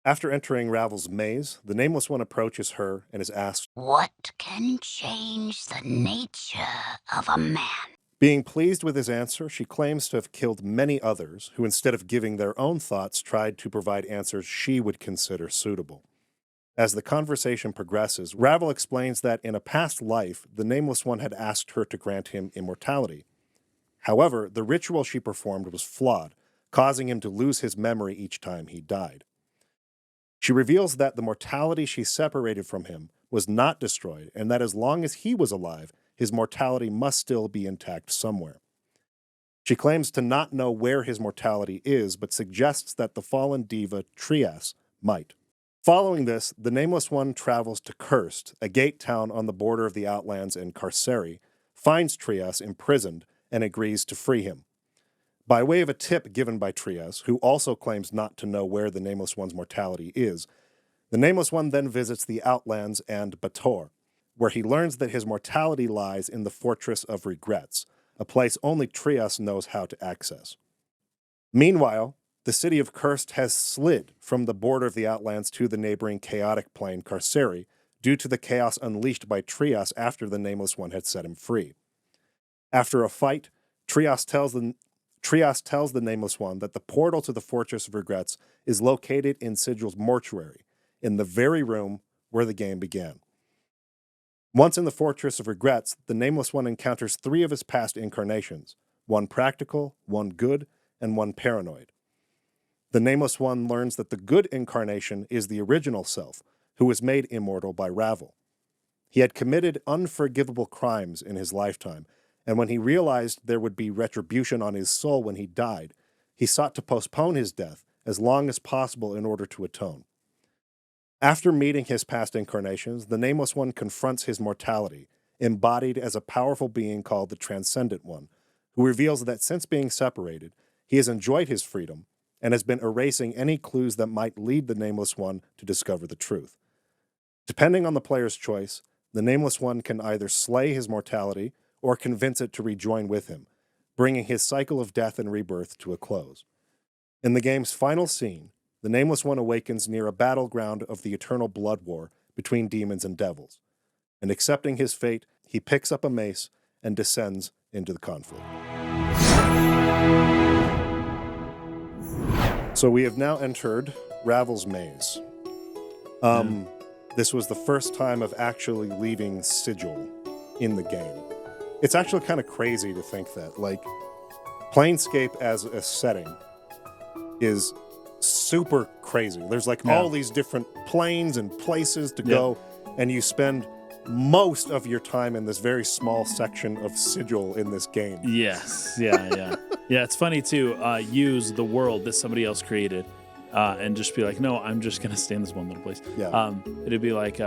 After entering Ravel's maze, the Nameless One approaches her and is asked, "What can change the nature of a man?" Being pleased with his answer, she claims to have killed many others who, instead of giving their own thoughts, tried to provide answers she would consider suitable. As the conversation progresses, Ravel explains that in a past life, the Nameless One had asked her to grant him immortality. However, the ritual she performed was flawed, causing him to lose his memory each time he died. She reveals that the mortality she separated from him was not destroyed, and that as long as he was alive, his mortality must still be intact somewhere. She claims to not know where his mortality is, but suggests that the fallen diva Trias might. Following this, the Nameless One travels to Cursed, a gate town on the border of the Outlands and Carceri, finds Trias imprisoned, and agrees to free him. By way of a tip given by Trias, who also claims not to know where the Nameless One's mortality is, the Nameless One then visits the Outlands and Bator, where he learns that his mortality lies in the Fortress of Regrets, a place only Trias knows how to access. Meanwhile, the city of Cursed has slid from the border of the Outlands to the neighboring chaotic plane Carceri due to the chaos unleashed by Trias after the Nameless One had set him free. After a fight, Trias tells the Nameless One that the portal to the Fortress of Regrets is located in Sigil's mortuary, in the very room where the game began. Once in the Fortress of Regrets, the Nameless One encounters 3 of his past incarnations, one practical, one good, and one paranoid. The Nameless One learns that the good incarnation is the original self, who was made immortal by Ravel. He had committed unforgivable crimes in his lifetime, and when he realized there would be retribution on his soul when he died, he sought to postpone his death as long as possible in order to atone. After meeting his past incarnations, the Nameless One confronts his mortality, embodied as a powerful being called the Transcendent One, who reveals that since being separated, he has enjoyed his freedom and has been erasing any clues that might lead the Nameless One to discover the truth. Depending on the player's choice, the Nameless One can either slay his mortality or convince it to rejoin with him, bringing his cycle of death and rebirth to a close. In the game's final scene, the Nameless One awakens near a battleground of the eternal blood war between demons and devils, and accepting his fate, he picks up a mace and descends into the conflict. So we have now entered Ravel's maze. This was the first time of actually leaving Sigil in the game. It's actually kind of crazy to think that, like, Planescape as a setting is super crazy. There's like all these different planes and places to go, and you spend most of your time in this very small section of Sigil in this game. Yes, yeah. It's funny to use the world that somebody else created and just be like, no, I'm just gonna stay in this one little place. It'd be like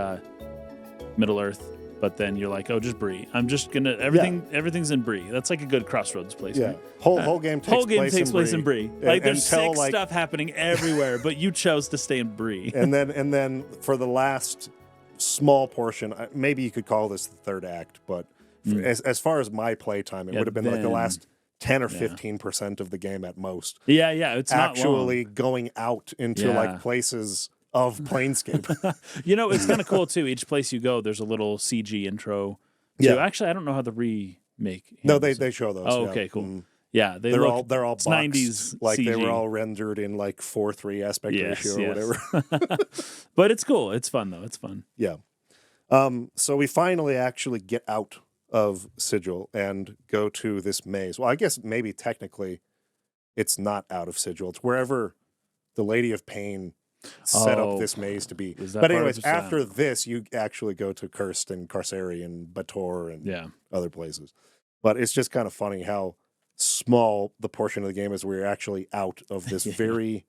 Middle Earth, but then you're like, oh, just Bree. I'm just gonna everything's in Bree. That's like a good crossroads place. Yeah, right? whole game takes place in Bree. Like there's sick stuff happening everywhere, but you chose to stay in Bree. and then for the last small portion, maybe you could call this the third act, but as far as my playtime, it would have been like the last 10 or 15% of the game at most. Yeah, it's actually not long. Going out into like places of Planescape. It's kind of cool too. Each place you go, there's a little CG intro. Too. Actually, I don't know how the remake. No, they show those. Oh, okay, cool. Yeah, they're all boxed, 90s like CG. They were all rendered in like 4:3 aspect ratio or whatever. But it's cool. It's fun though. It's fun. Yeah. So we finally actually get out of Sigil and go to this maze. Well, I guess maybe technically it's not out of Sigil. It's wherever the Lady of Pain set up this maze to be. But anyways, after this, you actually go to Cursed and Carceri and Bator and other places. But it's just kind of funny how small the portion of the game is where you're actually out of this very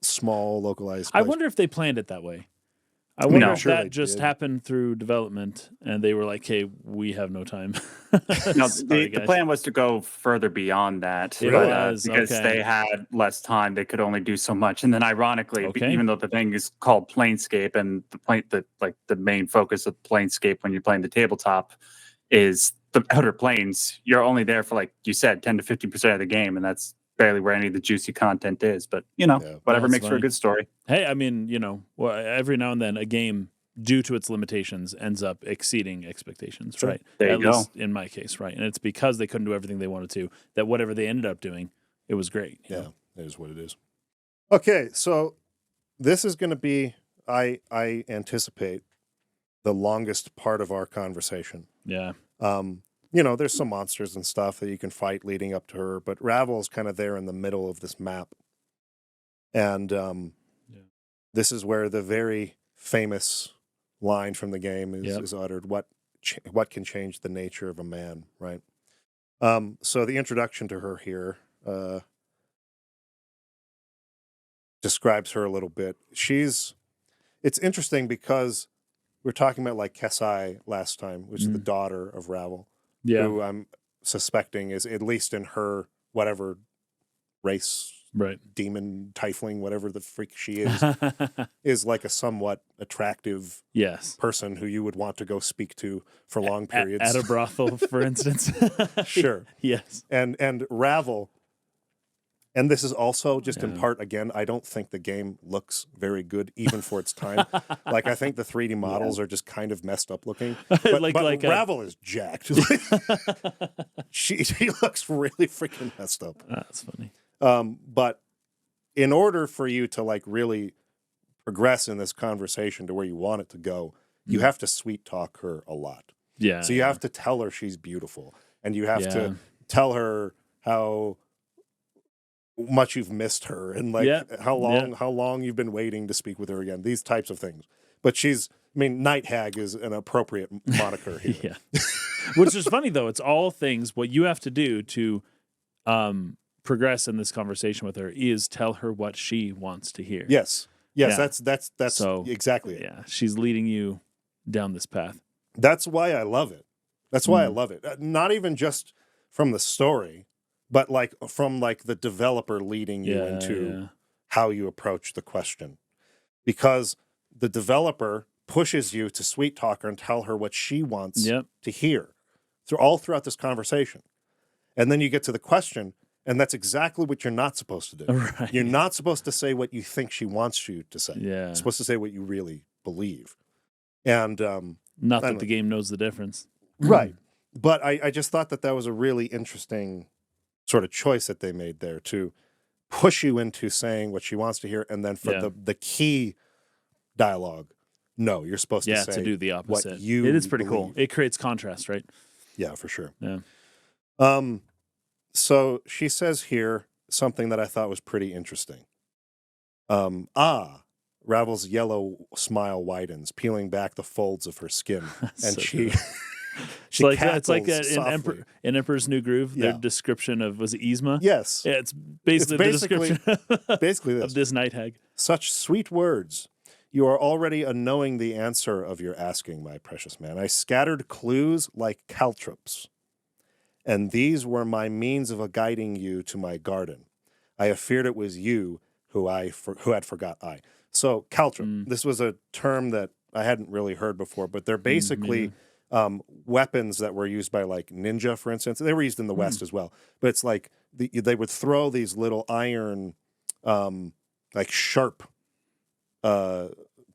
small, localized place. I wonder if they planned it that way. I wonder if that just happened through development and they were like, hey, we have no time. The plan was to go further beyond that. Because they had less time, they could only do so much. And then ironically, even though the thing is called Planescape and the main focus of Planescape when you're playing the tabletop is the Outer Planes, you're only there for, like you said, 10 to 15% of the game, and that's barely where any of the juicy content is. But whatever makes for a good story. Hey, I mean, every now and then a game, due to its limitations, ends up exceeding expectations, Sure. right? There At you go. least in my case, right? And it's because they couldn't do everything they wanted to, that whatever they ended up doing, it was great. Yeah, it is what it is. Okay, so this is going to be, I anticipate, the longest part of our conversation. Yeah. There's some monsters and stuff that you can fight leading up to her, but Ravel's kind of there in the middle of this map. And this is where the very famous line from the game is uttered, what can change the nature of a man, right? So the introduction to her here describes her a little bit. It's interesting because we were talking about like Kesai last time, which is the daughter of Ravel, who I'm suspecting is, at least in her whatever race, right, demon, tiefling, whatever the freak she is like a somewhat attractive person who you would want to go speak to for long periods. At a brothel, for instance. Sure. Yes. And Ravel, and this is also just in part, again, I don't think the game looks very good even for its time. Like, I think the 3D models are just kind of messed up looking. But, but Ravel is jacked. she looks really freaking messed up. That's funny. But in order for you to like really progress in this conversation to where you want it to go, you have to sweet talk her a lot. Yeah. So you have to tell her she's beautiful, and you have to tell her how much you've missed her, and like how long you've been waiting to speak with her again. These types of things. But Night Hag is an appropriate moniker here. Which is funny though. It's all things. What you have to do to progress in this conversation with her is tell her what she wants to hear. Yes. That's so, exactly it. Yeah, she's leading you down this path. That's why I love it. I love it. Not even just from the story, but like from like the developer leading you into how you approach the question. Because the developer pushes you to sweet talk her and tell her what she wants to hear throughout this conversation. And then you get to the question, and that's exactly what you're not supposed to do. Right. You're not supposed to say what you think she wants you to say. Yeah. You're supposed to say what you really believe. And not that the game knows the difference. Right. But I just thought that was a really interesting sort of choice that they made there, to push you into saying what she wants to hear, and then for the key dialogue, no, you're supposed to say to do the opposite. What you it is pretty believe. Cool. It creates contrast, right? Yeah, for sure. Yeah. So she says here something that I thought was pretty interesting. Ravel's yellow smile widens, peeling back the folds of her skin, and so she it's like in Emperor's New Groove. Their description of, was it Yzma? Yes. Yeah, it's basically the description basically of this Night Hag. Such sweet words. You are already knowing the answer of your asking, my precious man. I scattered clues like caltrops, and these were my means of guiding you to my garden. I have feared it was you who had forgot I. So caltrop, this was a term that I hadn't really heard before, but they're basically weapons that were used by like ninja, for instance. They were used in the West as well, but it's like they would throw these little iron, like sharp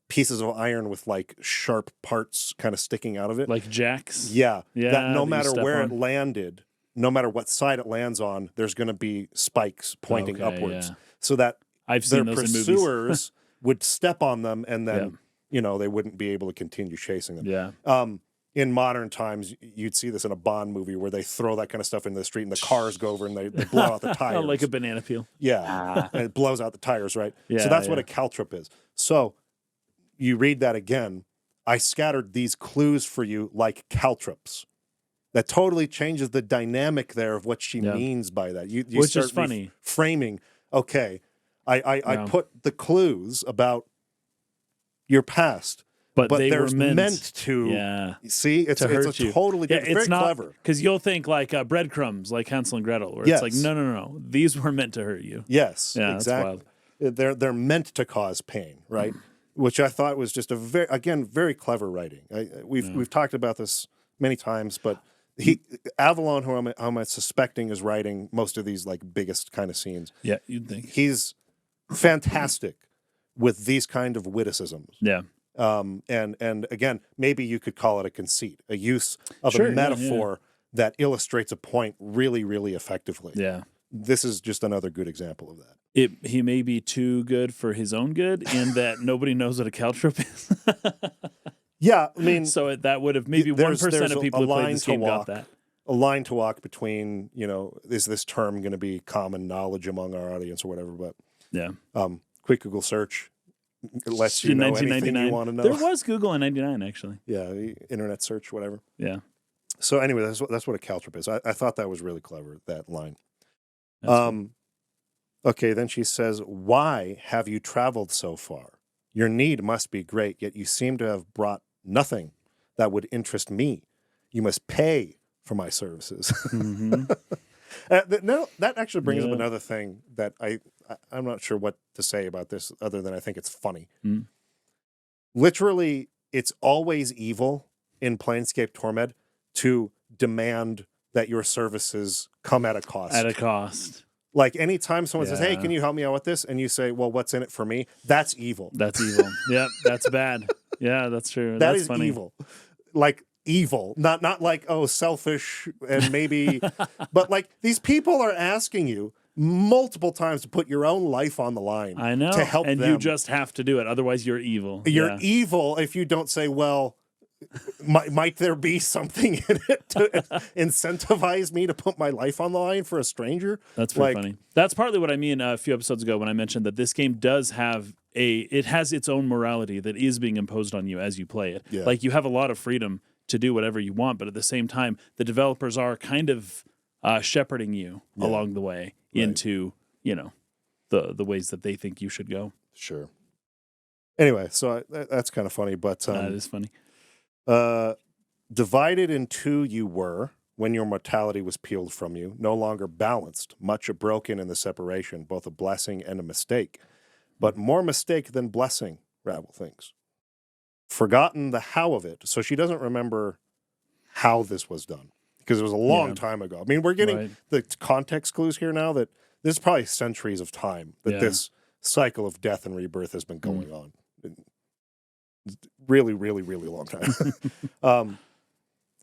pieces of iron with like sharp parts kind of sticking out of it. Like jacks? Yeah. That no matter where it landed, no matter what side it lands on, there's going to be spikes pointing upwards. Yeah. So that their pursuers would step on them, and then, they wouldn't be able to continue chasing them. Yeah. In modern times, you'd see this in a Bond movie where they throw that kind of stuff into the street and the cars go over and they blow out the tires. Like a banana peel. Yeah. And it blows out the tires, right? Yeah, so that's what a caltrop is. So you read that again. I scattered these clues for you like caltrops. That totally changes the dynamic there of what she means by that. You Which start is funny. Framing, okay, I put the clues about your past, but they're meant to see. It's a totally different. It's very clever, because you'll think like breadcrumbs, like Hansel and Gretel, where it's like no, these were meant to hurt you. Yes, yeah, exactly. That's wild. They're meant to cause pain, right? Which I thought was just very clever writing. We've talked about this many times, but Avalon, who I'm suspecting is writing most of these like biggest kind of scenes. Yeah, you'd think. He's fantastic with these kind of witticisms. Yeah. And again, maybe you could call it a conceit, a use of a metaphor that illustrates a point really, really effectively. Yeah. This is just another good example of that. He may be too good for his own good in that nobody knows what a caltrip is. Yeah, I mean... So that would have... Maybe 1% of people who played this game got that. A line to walk between, is this term going to be common knowledge among our audience or whatever, but... Yeah. Quick Google search lets you know anything you want to know. There was Google in 99, actually. Yeah, internet search, whatever. Yeah. So anyway, that's what a caltrip is. I thought that was really clever, that line. Okay, then she says, "Why have you traveled so far? Your need must be great, yet you seem to have brought nothing that would interest me. You must pay for my services." Mm-hmm. No, that actually brings up another thing that I'm not sure what to say about this other than I think it's funny. Mm. Literally, it's always evil in Planescape Torment to demand that your services come at a cost. At a cost. Like anytime someone says, "Hey, can you help me out with this?" and you say, "Well, what's in it for me?" That's evil. That's evil. Yep, that's bad. Yeah, that's true. That that's is funny. evil. Like evil, not like selfish and maybe, but like these people are asking you multiple times to put your own life on the line. I know, to help and them. You just have to do it. Otherwise, you're evil. You're evil if you don't say, "Well, might there be something in it to incentivize me to put my life on the line for a stranger?" That's pretty funny. That's partly what I mean a few episodes ago when I mentioned that this game does have it has its own morality that is being imposed on you as you play it. Yeah. Like you have a lot of freedom to do whatever you want, but at the same time, the developers are kind of shepherding you along the way into, the ways that they think you should go. Sure. Anyway, so that's kind of funny, but that is funny. Divided in two you were when your mortality was peeled from you, no longer balanced, much broken in the separation, both a blessing and a mistake, but more mistake than blessing, Ravel thinks. Forgotten the how of it, so she doesn't remember how this was done because it was a long time ago. I mean, we're getting the context clues here now that this is probably centuries of time that this cycle of death and rebirth has been going on. Really, really, really long time.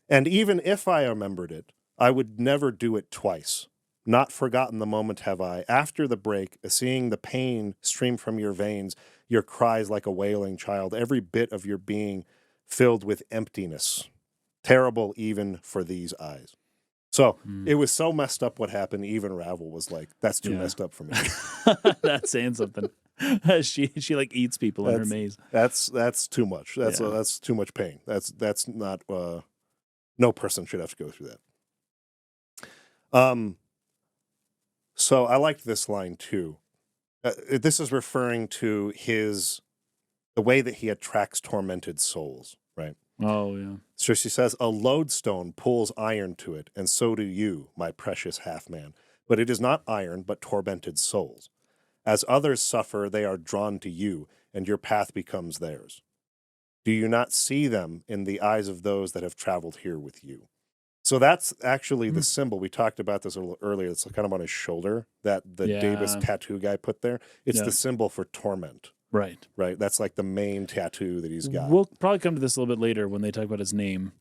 And even if I remembered it, I would never do it twice. Not forgotten the moment have I. After the break, seeing the pain stream from your veins, your cries like a wailing child, every bit of your being filled with emptiness. Terrible even for these eyes. So it was so messed up what happened, even Ravel was like, that's too messed up for me. That's saying something. she like eats people in her maze. That's too much. That's too much pain. That's not no person should have to go through that. So I liked this line too. This is referring to the way that he attracts tormented souls, right? Oh, yeah. So she says, "A lodestone pulls iron to it, and so do you, my precious half-man. But it is not iron, but tormented souls. As others suffer, they are drawn to you, and your path becomes theirs. Do you not see them in the eyes of those that have traveled here with you?" So that's actually the symbol. We talked about this a little earlier. It's kind of on his shoulder that the Davis tattoo guy put there. It's the symbol for torment. Right. Right. That's like the main tattoo that he's got. We'll probably come to this a little bit later when they talk about his name,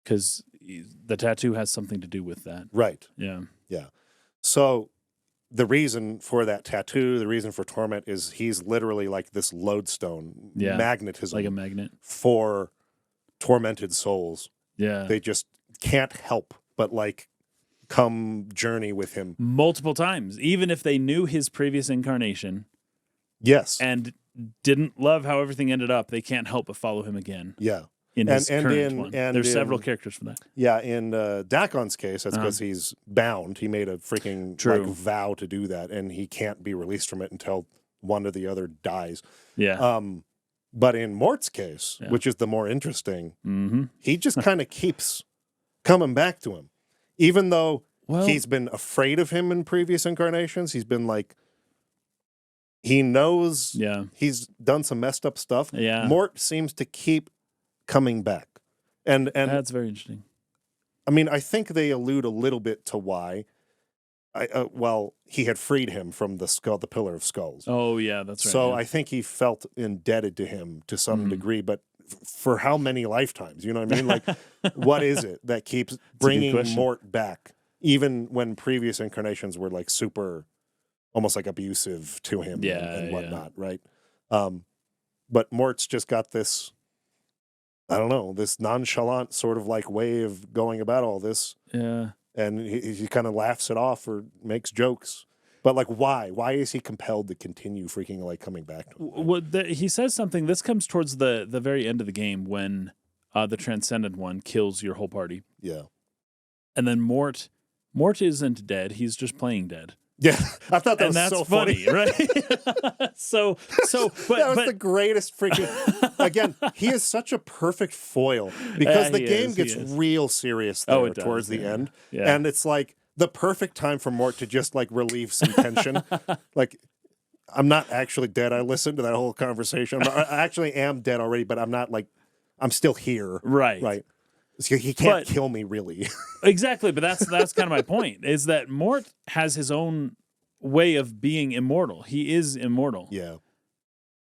because the tattoo has something to do with that. Right. Yeah. Yeah. So the reason for that tattoo, the reason for torment is he's literally like this lodestone, magnetism. Like a magnet. For tormented souls. Yeah. They just can't help but like come journey with him. Multiple times. Even if they knew his previous incarnation. Yes. And didn't love how everything ended up, they can't help but follow him again. Yeah. In his current one. There's several characters for that. Yeah, in Dakon's case, that's because he's bound. He made a freaking vow to do that, and he can't be released from it until one or the other dies. Yeah. But in Mort's case, which is the more interesting, he just kind of keeps coming back to him. Even though he's been afraid of him in previous incarnations, he's been like, he knows he's done some messed up stuff. Yeah. Mort seems to keep coming back. And that's very interesting. I mean, I think they allude a little bit to why. He had freed him from the Pillar of Skulls. Oh, yeah, that's right. So yeah. I think he felt indebted to him to some degree, but for how many lifetimes? You know what I mean? Like, what is it that keeps bringing Mort back, even when previous incarnations were like super, almost like abusive to him and whatnot, right? But Mort's just got this, I don't know, this nonchalant sort of like way of going about all this. Yeah. And he kind of laughs it off or makes jokes. But like, why? Why is he compelled to continue freaking like coming back to him? Well, he says something. This comes towards the very end of the game when the Transcendent One kills your whole party. Yeah. And then Mort isn't dead. He's just playing dead. Yeah, I thought that was that's so funny, right? so, that was the greatest freaking. Again, he is such a perfect foil because the game gets real serious there towards the end, and it's like the perfect time for Mort to just like relieve some tension. Like, I'm not actually dead. I listened to that whole conversation. I actually am dead already, but I'm not like I'm still here. Right. So he can't kill me, really. Exactly, but that's kind of my point, is that Mort has his own way of being immortal. He is immortal. Yeah.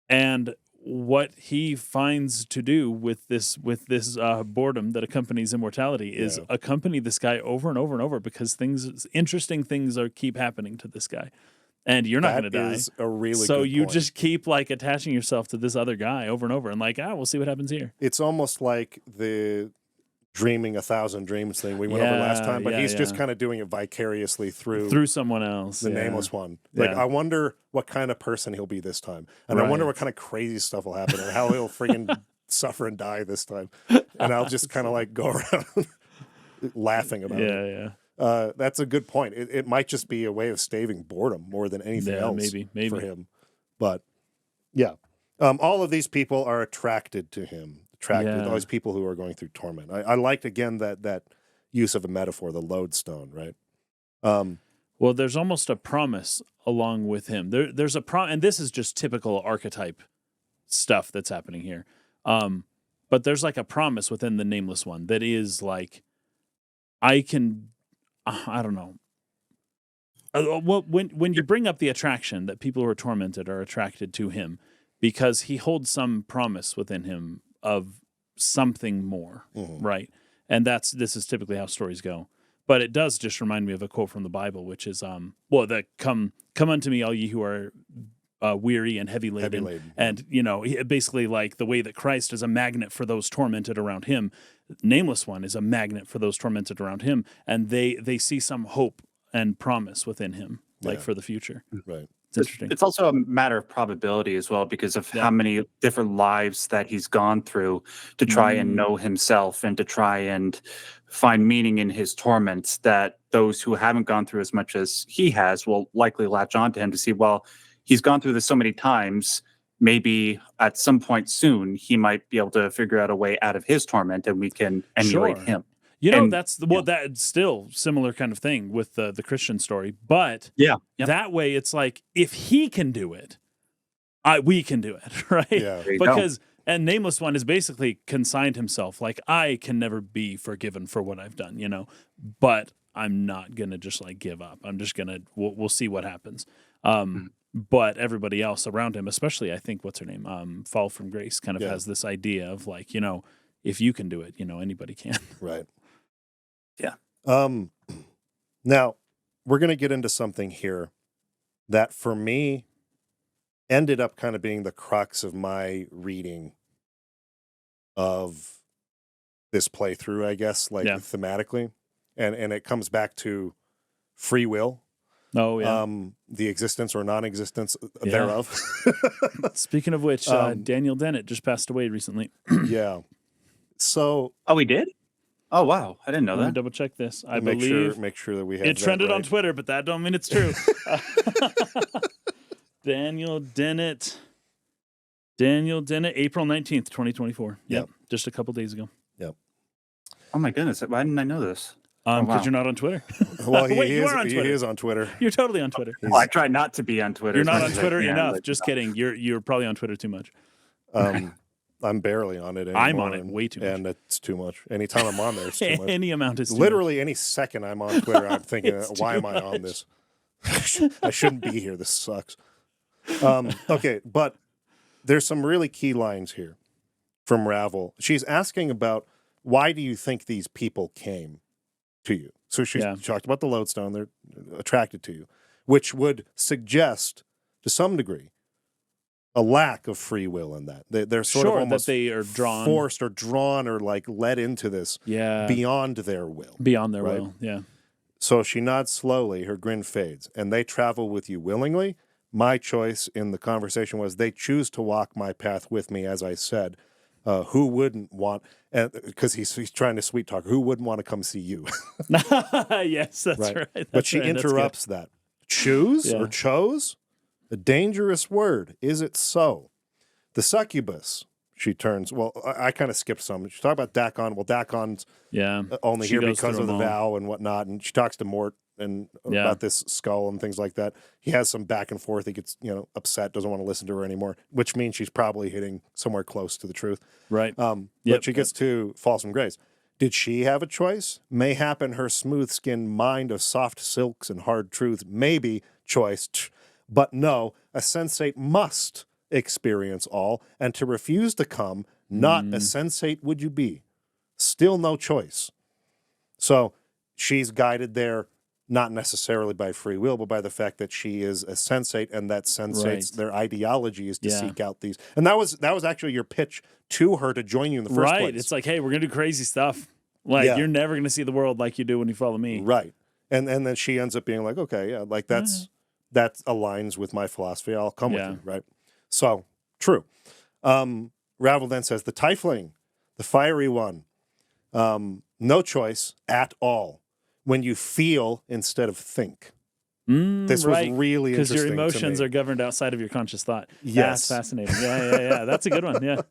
And what he finds to do with this boredom that accompanies immortality is accompany this guy over and over and over because interesting things keep happening to this guy. And you're not going to die. That is a really so good you point. just keep like attaching yourself to this other guy over and over and like, we'll see what happens here. It's almost like the dreaming 1,000 dreams thing we went over last time, but he's just kind of doing it vicariously through someone else, the nameless one. Like, I wonder what kind of person he'll be this time, and I wonder what kind of crazy stuff will happen, and how he'll friggin' suffer and die this time. And I'll just kind of like go around laughing about it. That's a good point. It might just be a way of staving boredom more than anything else, maybe for him. But all of these people are attracted to him. All these people who are going through torment. I liked again that use of a metaphor, the lodestone, right? Well, there's almost a promise along with him. There's a and this is just typical archetype stuff that's happening here. But there's like a promise within the nameless one that is like, I don't know. Well, when you bring up the attraction that people who are tormented are attracted to him because he holds some promise within him of something more, right? And this is typically how stories go. But it does just remind me of a quote from the Bible, which is, that come unto me, all ye who are weary and heavy laden. And, basically like the way that Christ is a magnet for those tormented around him, Nameless One is a magnet for those tormented around him. And they see some hope and promise within him, for the future. Right. It's interesting. It's also a matter of probability as well, because of how many different lives that he's gone through to try and know himself and to try and find meaning in his torments, that those who haven't gone through as much as he has will likely latch on to him to see, well, he's gone through this so many times, maybe at some point soon he might be able to figure out a way out of his torment and we can emulate him. That's still similar kind of thing with the Christian story. But that way it's like, if he can do it, we can do it, right? Yeah. Because and Nameless One is basically consigned himself, like, I can never be forgiven for what I've done, but I'm not going to just like give up. I'm just going to, we'll see what happens. But everybody else around him, especially I think, what's her name? Fall from Grace kind of has this idea of like, if you can do it, anybody can. Right. Yeah. Now, we're going to get into something here that for me ended up kind of being the crux of my reading of this playthrough, I guess, thematically. And it comes back to free will. Oh, yeah. The existence or non-existence thereof. Speaking of which, Daniel Dennett just passed away recently. Yeah. So. Oh, we did? Oh, wow. I didn't know that. Let me double check this. I make believe sure that we have it trended right on Twitter, but that don't mean it's true. Daniel Dennett, April 19th, 2024. Yep. Just a couple days ago. Yep. Oh my goodness. Why didn't I know this? Because you're not on Twitter. Well, you are on Twitter. He is on Twitter. You're totally on Twitter. Well, I try not to be on Twitter. You're not on Twitter enough. Just kidding. You're probably on Twitter too much. I'm barely on it anymore. I'm on it way too much. And it's too much. Anytime I'm on there, it's too much. Any amount is too Literally much. any second I'm on Twitter, I'm thinking, why am I on this? I shouldn't be here. This sucks. Okay, but there's some really key lines here from Ravel. She's asking about, why do you think these people came to you? So she talked about the lodestone. They're attracted to you, which would suggest, to some degree, a lack of free will in that. They're sort of almost that they are drawn, forced or drawn or like led into this beyond their will. Beyond their will, yeah. So she nods slowly, her grin fades, and they travel with you willingly. My choice in the conversation was they choose to walk my path with me, as I said. Who wouldn't want, because he's trying to sweet talk, who wouldn't want to come see you? Yes, that's right. But she interrupts that. Choose or chose? A dangerous word. Is it so? The succubus, she turns. Well, I kind of skipped some. She talked about Dakon. Well, Dakon's only here because of the vow and whatnot. And she talks to Mort and about this skull and things like that. He has some back and forth. He gets upset, doesn't want to listen to her anymore, which means she's probably hitting somewhere close to the truth. Right. But she gets to Falsum Grace. Did she have a choice? Mayhap in her smooth-skinned mind of soft silks and hard truths, maybe choice. But no, a sensate must experience all, and to refuse to come, not a sensate would you be. Still no choice. So she's guided there, not necessarily by free will, but by the fact that she is a sensate, and that sensates, their ideology is to seek out these. And that was actually your pitch to her to join you in the first place. Right. It's like, hey, we're going to do crazy stuff. Like, you're never going to see the world like you do when you follow me. Right. And then she ends up being like, okay, like that aligns with my philosophy. I'll come with you, right? So, true. Ravel then says, the Tiefling, the fiery one, no choice at all when you feel instead of think. This was really interesting because your emotions are governed outside of your conscious thought. Yes. That's fascinating. Yeah. That's a good one, yeah.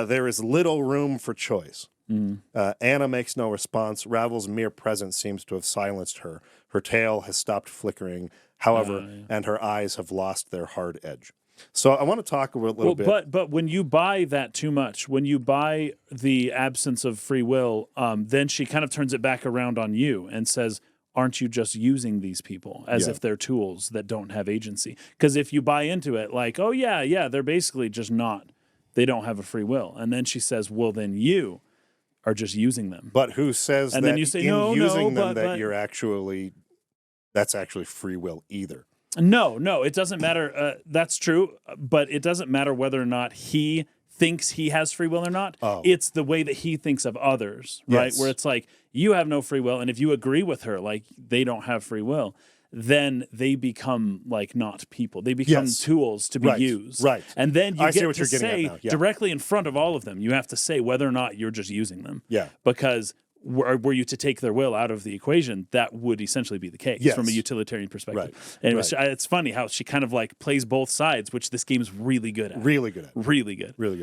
There is little room for choice. Anna makes no response. Ravel's mere presence seems to have silenced her. Her tail has stopped flickering, however, and her eyes have lost their hard edge. So I want to talk a little bit. But when you buy that too much, when you buy the absence of free will, then she kind of turns it back around on you and says, aren't you just using these people as if they're tools that don't have agency? Because if you buy into it like, oh, yeah, they're basically just not. They don't have a free will. And then she says, well, then you are just using them. But who says and that then you say, using them that you're actually, that's actually free will either? No, it doesn't matter. That's true, but it doesn't matter whether or not he thinks he has free will or not. It's the way that he thinks of others, right? Yes. Where it's like, you have no free will, and if you agree with her, like they don't have free will, then they become like not people. They become tools to be used. Right. And then you get to say at now. directly in front of all of them, you have to say whether or not you're just using them. Yeah. Because were you to take their will out of the equation, that would essentially be the case from a utilitarian perspective. Right. And it's funny how she kind of like plays both sides, which this game's really good at. Really good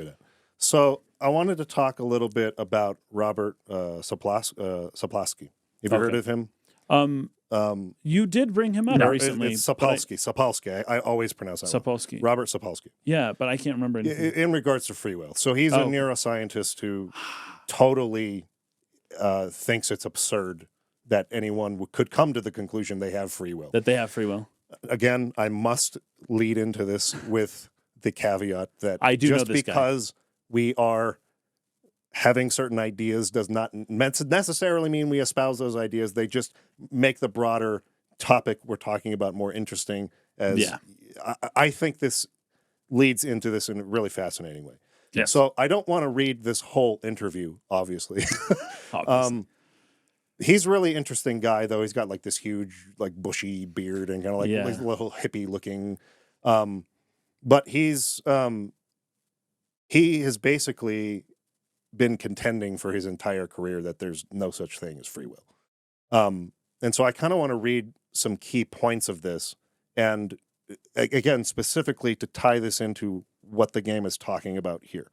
at. So I wanted to talk a little bit about Robert Sapolsky. Have you heard of him? You did bring him up recently. It's Sapolsky. I always pronounce that Sapolsky. Robert Sapolsky. Yeah, but I can't remember anything. In regards to free will. So he's a neuroscientist who totally thinks it's absurd that anyone could come to the conclusion they have free will. That they have free will. Again, I must lead into this with the caveat that I do just know this because we are having certain ideas does not necessarily mean we espouse those ideas. They just make the broader topic we're talking about more interesting. I think this leads into this in a really fascinating way. Yes. So I don't want to read this whole interview, obviously. He's a really interesting guy, though. He's got like this huge, like bushy beard and kind of like a little hippie looking. But he has basically been contending for his entire career that there's no such thing as free will. And so I kind of want to read some key points of this. And again, specifically to tie this into what the game is talking about here.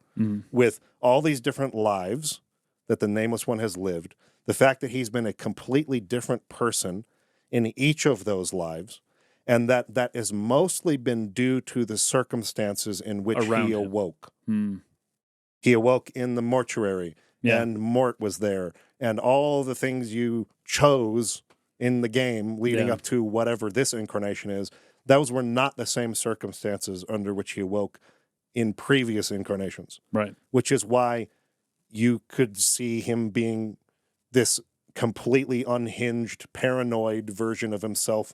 With all these different lives that the Nameless One has lived, the fact that he's been a completely different person in each of those lives, and that has mostly been due to the circumstances in which he awoke. He awoke in the mortuary, and Mort was there, and all the things you chose in the game leading up to whatever this incarnation is, those were not the same circumstances under which he awoke in previous incarnations. Right. Which is why you could see him being this completely unhinged, paranoid version of himself.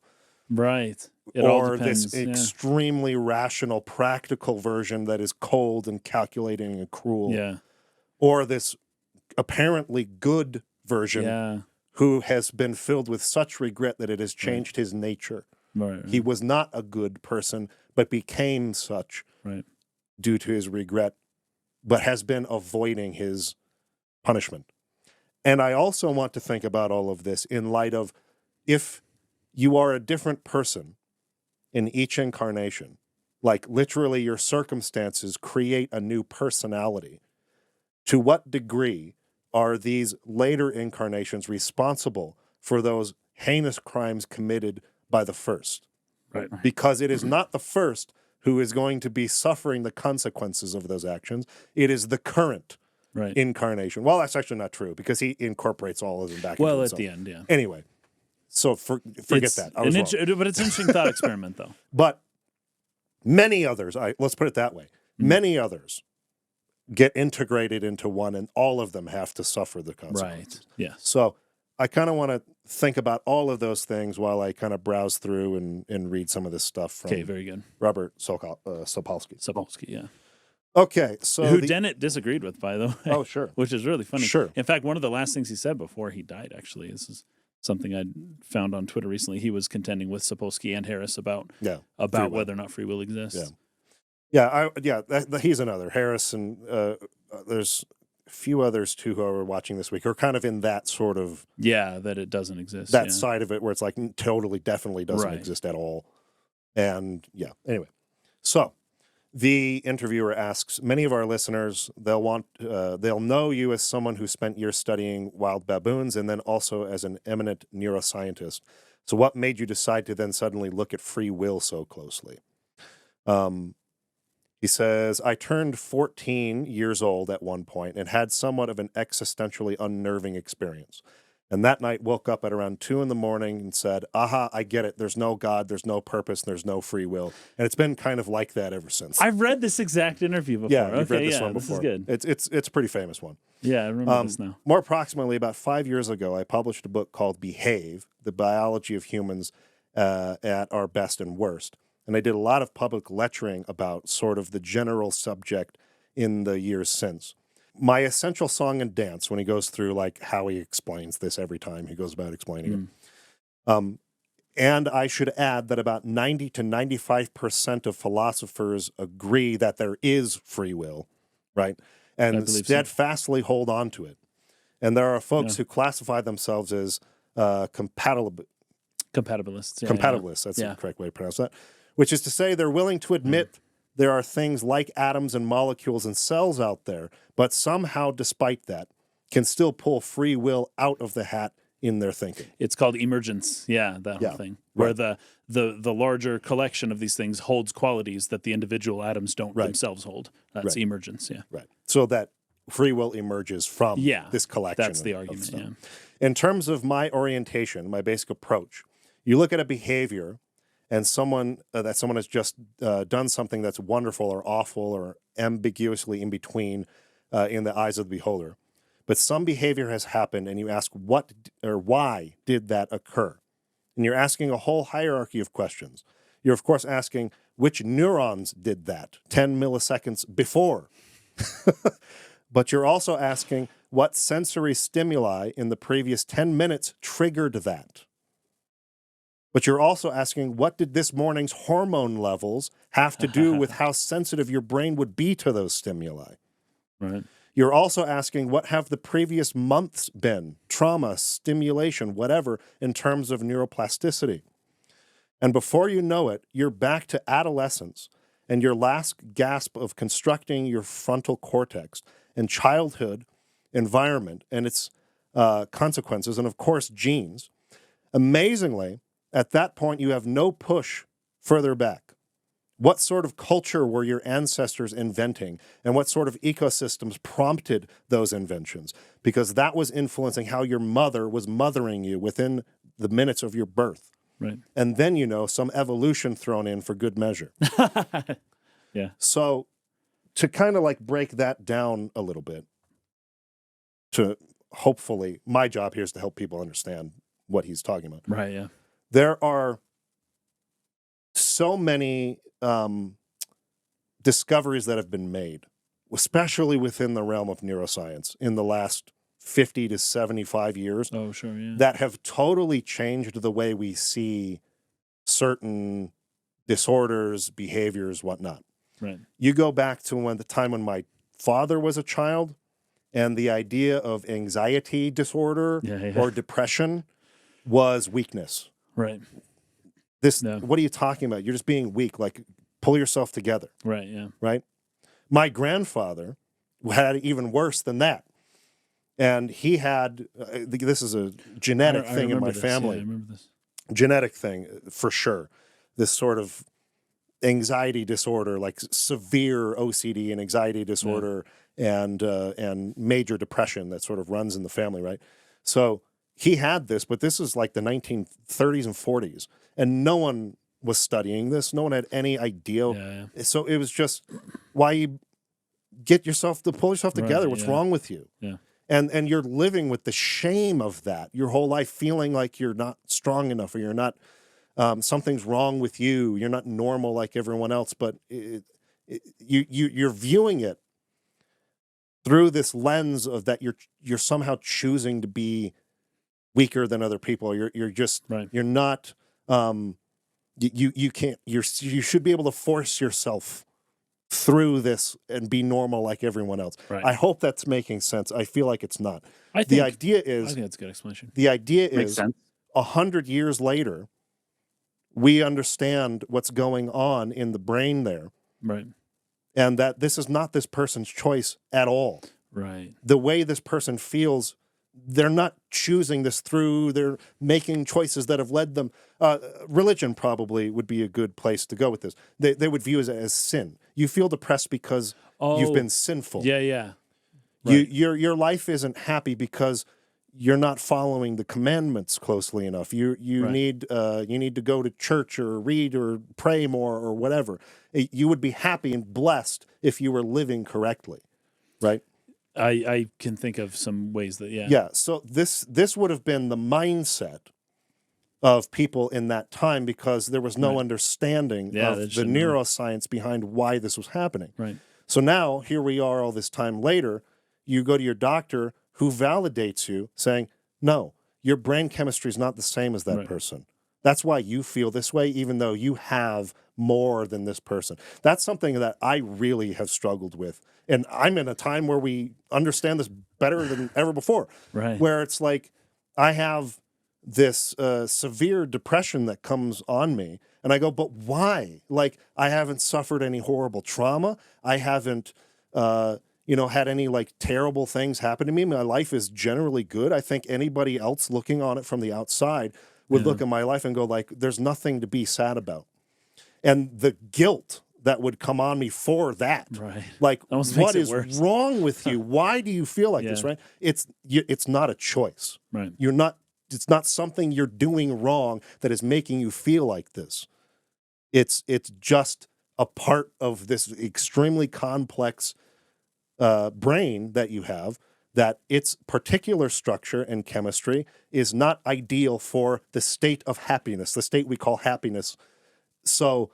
Right. Or this extremely rational, practical version that is cold and calculating and cruel. Yeah. Or this apparently good version who has been filled with such regret that it has changed his nature. Right. He was not a good person, but became such due to his regret, but has been avoiding his punishment. And I also want to think about all of this in light of, if you are a different person in each incarnation, like literally your circumstances create a new personality, to what degree are these later incarnations responsible for those heinous crimes committed by the first? Right. Because it is not the first who is going to be suffering the consequences of those actions. It is the current incarnation. Well, that's actually not true, because he incorporates all of them back into himself. At the end, yeah. Anyway, so forget that. I was wrong. But it's an interesting thought experiment, though. But many others, let's put it that way, many others get integrated into one, and all of them have to suffer the consequences. Right, yeah. So I kind of want to think about all of those things while I kind of browse through and read some of this stuff from very good. Robert Sapolsky. Sapolsky, yeah. Okay, so who Dennett disagreed with, by the way. Oh, sure. Which is really funny. Sure. In fact, one of the last things he said before he died, actually, this is something I found on Twitter recently. He was contending with Sapolsky and Harris about whether or not free will exists. He's another. Harris, and there's a few others too who are watching this week who are kind of in that sort of that it doesn't exist. That side of it where it's like totally, definitely doesn't exist at all. And anyway, so the interviewer asks, many of our listeners, they'll know you as someone who spent years studying wild baboons and then also as an eminent neuroscientist. So what made you decide to then suddenly look at free will so closely? He says, I turned 14 years old at one point and had somewhat of an existentially unnerving experience. And that night woke up at around 2 a.m. and said, aha, I get it. There's no God, there's no purpose, there's no free will. And it's been kind of like that ever since. I've read this exact interview before. Yeah, you've read this one before. This is good. It's a pretty famous one. Yeah, I remember this now. More approximately about 5 years ago, I published a book called Behave, The Biology of Humans at Our Best and Worst. And I did a lot of public lecturing about sort of the general subject in the years since. My essential song and dance, when he goes through like how he explains this every time he goes about explaining it. And I should add that about 90 to 95% of philosophers agree that there is free will, right? And steadfastly hold on to it. And there are folks who classify themselves as compatibilists. Compatibilists, that's the correct way to pronounce that. Which is to say they're willing to admit there are things like atoms and molecules and cells out there, but somehow, despite that, can still pull free will out of the hat in their thinking. It's called emergence, that whole thing, where the larger collection of these things holds qualities that the individual atoms don't themselves hold. That's emergence, Right. So that free will emerges from this collection. That's the argument, In terms of my orientation, my basic approach, you look at a behavior and someone has just done something that's wonderful or awful or ambiguously in between in the eyes of the beholder. But some behavior has happened, and you ask what or why did that occur? And you're asking a whole hierarchy of questions. You're, of course, asking which neurons did that 10 milliseconds before. But you're also asking what sensory stimuli in the previous 10 minutes triggered that. But you're also asking, what did this morning's hormone levels have to do with how sensitive your brain would be to those stimuli? Right. You're also asking, what have the previous months been? Trauma, stimulation, whatever, in terms of neuroplasticity. And before you know it, you're back to adolescence and your last gasp of constructing your frontal cortex and childhood, environment, and its consequences, and of course, genes. Amazingly, at that point, you have no push further back. What sort of culture were your ancestors inventing, and what sort of ecosystems prompted those inventions? Because that was influencing how your mother was mothering you within the minutes of your birth. Right. And then, some evolution thrown in for good measure. Yeah. So to kind of like break that down a little bit, to hopefully, my job here is to help people understand what he's talking about. Right, yeah. There are so many discoveries that have been made, especially within the realm of neuroscience in the last 50 to 75 years. Oh, sure, yeah. That have totally changed the way we see certain disorders, behaviors, whatnot. Right. You go back to the time when my father was a child, and the idea of anxiety disorder or depression was weakness. Right. What are you talking about? You're just being weak. Like, pull yourself together. Right, yeah. Right? My grandfather had it even worse than that. And he had, this is a genetic thing in my family. Yeah, I remember this. Genetic thing, for sure. This sort of anxiety disorder, like severe OCD and anxiety disorder and major depression that sort of runs in the family, right? So he had this, but this is like the 1930s and 40s. And no one was studying this. No one had any idea. Yeah. So it was just, why you pull yourself together. What's wrong with you? Yeah. And you're living with the shame of that your whole life, feeling like you're not strong enough, or you're not, something's wrong with you. You're not normal like everyone else, but you're viewing it through this lens of that you're somehow choosing to be weaker than other people. You're just you're not. You can't. You should be able to force yourself through this and be normal like everyone else. Right. I hope that's making sense. I feel like it's not. I the think idea is. I think that's a good explanation. The idea Makes is sense. 100 years later, we understand what's going on in the brain there. Right. And that this is not this person's choice at all. Right. The way this person feels, they're not choosing this through. They're making choices that have led them. Religion probably would be a good place to go with this. They would view it as sin. You feel depressed because you've been sinful. Yeah, yeah. Right. Your life isn't happy because you're not following the commandments closely enough. You need to go to church or read or pray more or whatever. You would be happy and blessed if you were living correctly, right? I can think of some ways that Yeah. So this would have been the mindset of people in that time, because there was no understanding of the neuroscience behind why this was happening. Right. So now here we are all this time later. You go to your doctor who validates you, saying, no, your brain chemistry is not the same as that person. That's why you feel this way, even though you have more than this person. That's something that I really have struggled with. And I'm in a time where we understand this better than ever before. Right. Where it's like, I have this severe depression that comes on me. And I go, but why? Like, I haven't suffered any horrible trauma. I haven't, had any like terrible things happen to me. My life is generally good. I think anybody else looking on it from the outside would look at my life and go like, there's nothing to be sad about. And the guilt that would come on me for that. Right. Like, Almost what makes is it worse. wrong with you? Why do you feel like this, right? It's not a choice. Right. It's not something you're doing wrong that is making you feel like this. It's just a part of this extremely complex brain that you have, that its particular structure and chemistry is not ideal for the state of happiness, the state we call happiness. So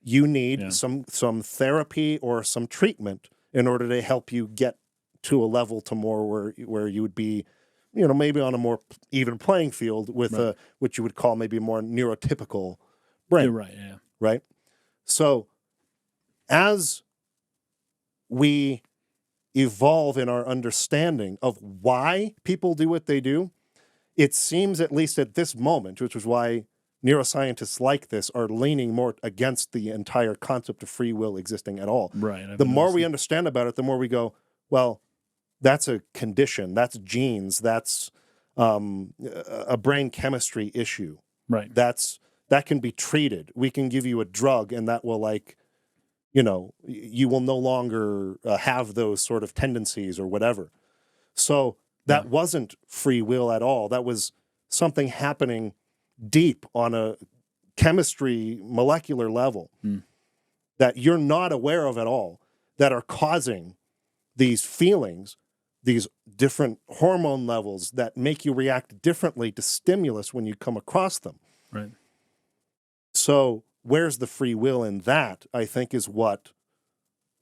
you need some therapy or some treatment in order to help you get to a level to more where you would be, maybe on a more even playing field with what you would call maybe a more neurotypical brain. You're right, yeah. Right? So as we evolve in our understanding of why people do what they do, it seems, at least at this moment, which is why neuroscientists like this are leaning more against the entire concept of free will existing at all. Right. The more we understand about it, the more we go, well, that's a condition, that's genes, that's a brain chemistry issue. Right. That can be treated. We can give you a drug and that will you will no longer have those sort of tendencies or whatever. So that wasn't free will at all. That was something happening deep on a chemistry molecular level that you're not aware of at all, that are causing these feelings, these different hormone levels that make you react differently to stimulus when you come across them. Right. So where's the free will in that, I think, is what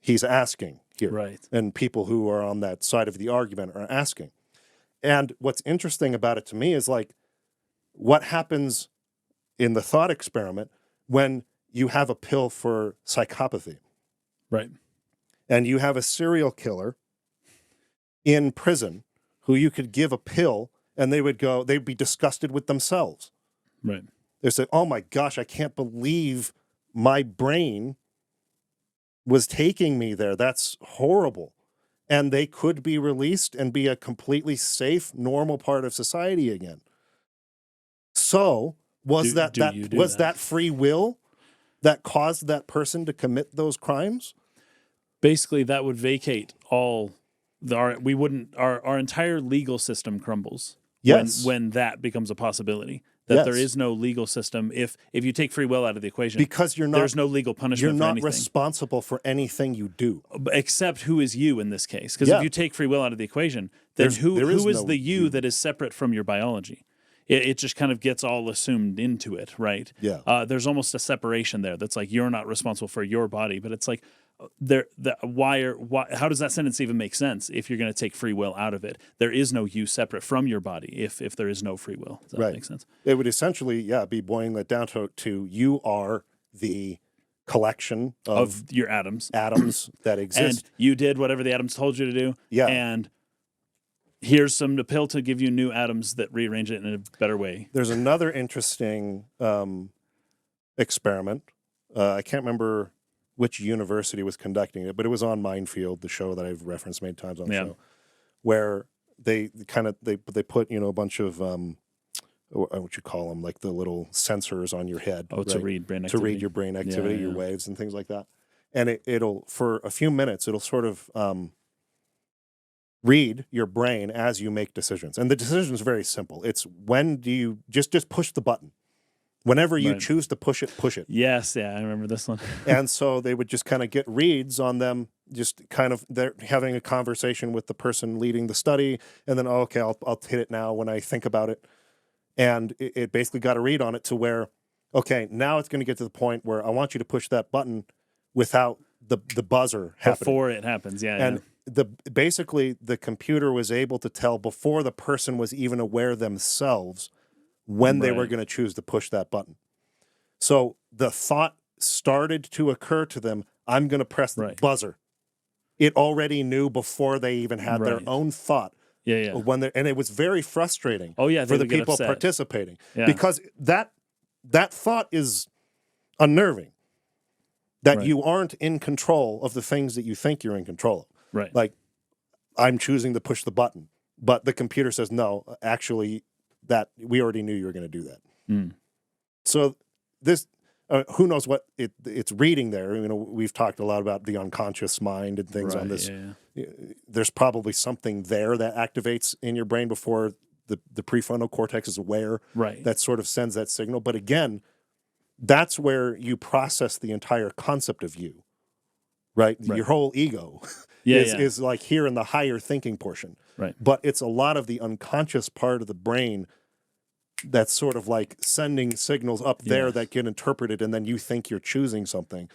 he's asking here. Right. And people who are on that side of the argument are asking. And what's interesting about it to me is like, what happens in the thought experiment when you have a pill for psychopathy? Right. And you have a serial killer in prison who you could give a pill and they'd be disgusted with themselves. Right. They say, oh my gosh, I can't believe my brain was taking me there. That's horrible. And they could be released and be a completely safe, normal part of society again. So was that free will that caused that person to commit those crimes? Basically, that would vacate our entire legal system crumbles. Yes. When that becomes a possibility. That there is no legal system if you take free will out of the equation. Because there's no legal punishment you're for not anything. responsible for anything you do. Except who is you in this case. Because if you take free will out of the equation, then who is the you that is separate from your biology? It just kind of gets all assumed into it, right? Yeah. There's almost a separation there that's like you're not responsible for your body, but it's like how does that sentence even make sense if you're going to take free will out of it? There is no you separate from your body if there is no free will. Does that make sense? It would essentially, be boiling that down to you are the collection of your atoms that exist. And you did whatever the atoms told you to do. Yeah. And here's a pill to give you new atoms that rearrange it in a better way. There's another interesting experiment. I can't remember which university was conducting it, but it was on Minefield, the show that I've referenced many times on the show, where they put a bunch of what you call them, like the little sensors on your head. Oh, right? To read brain activity. To read your brain activity, your waves and things like that. And it'll for a few minutes, it'll sort of read your brain as you make decisions. And the decision is very simple. It's when do you just push the button. Whenever you choose to push it, push it. Yes, I remember this one. And so they would just kind of get reads on them, just kind of they're having a conversation with the person leading the study, and then, okay, I'll hit it now when I think about it. And it basically got a read on it to where, okay, now it's going to get to the point where I want you to push that button without the buzzer happening. Before it happens, And basically the computer was able to tell before the person was even aware themselves when they were going to choose to push that button. So the thought started to occur to them, I'm going to press the buzzer. It already knew before they even had their own thought. Yeah. And it was very frustrating for the people participating because that thought is unnerving, that you aren't in control of the things that you think you're in control of. Right. Like, I'm choosing to push the button, but the computer says, no, actually, that we already knew you were going to do that. So this, who knows what it's reading there. We've talked a lot about the unconscious mind and things on this. Yeah. There's probably something there that activates in your brain before the prefrontal cortex is aware. Right. That sort of sends that signal. But again, that's where you process the entire concept of you, right? Your whole ego is like here in the higher thinking portion. Right. But it's a lot of the unconscious part of the brain that's sort of like sending signals up there that get interpreted, and then you think you're choosing something,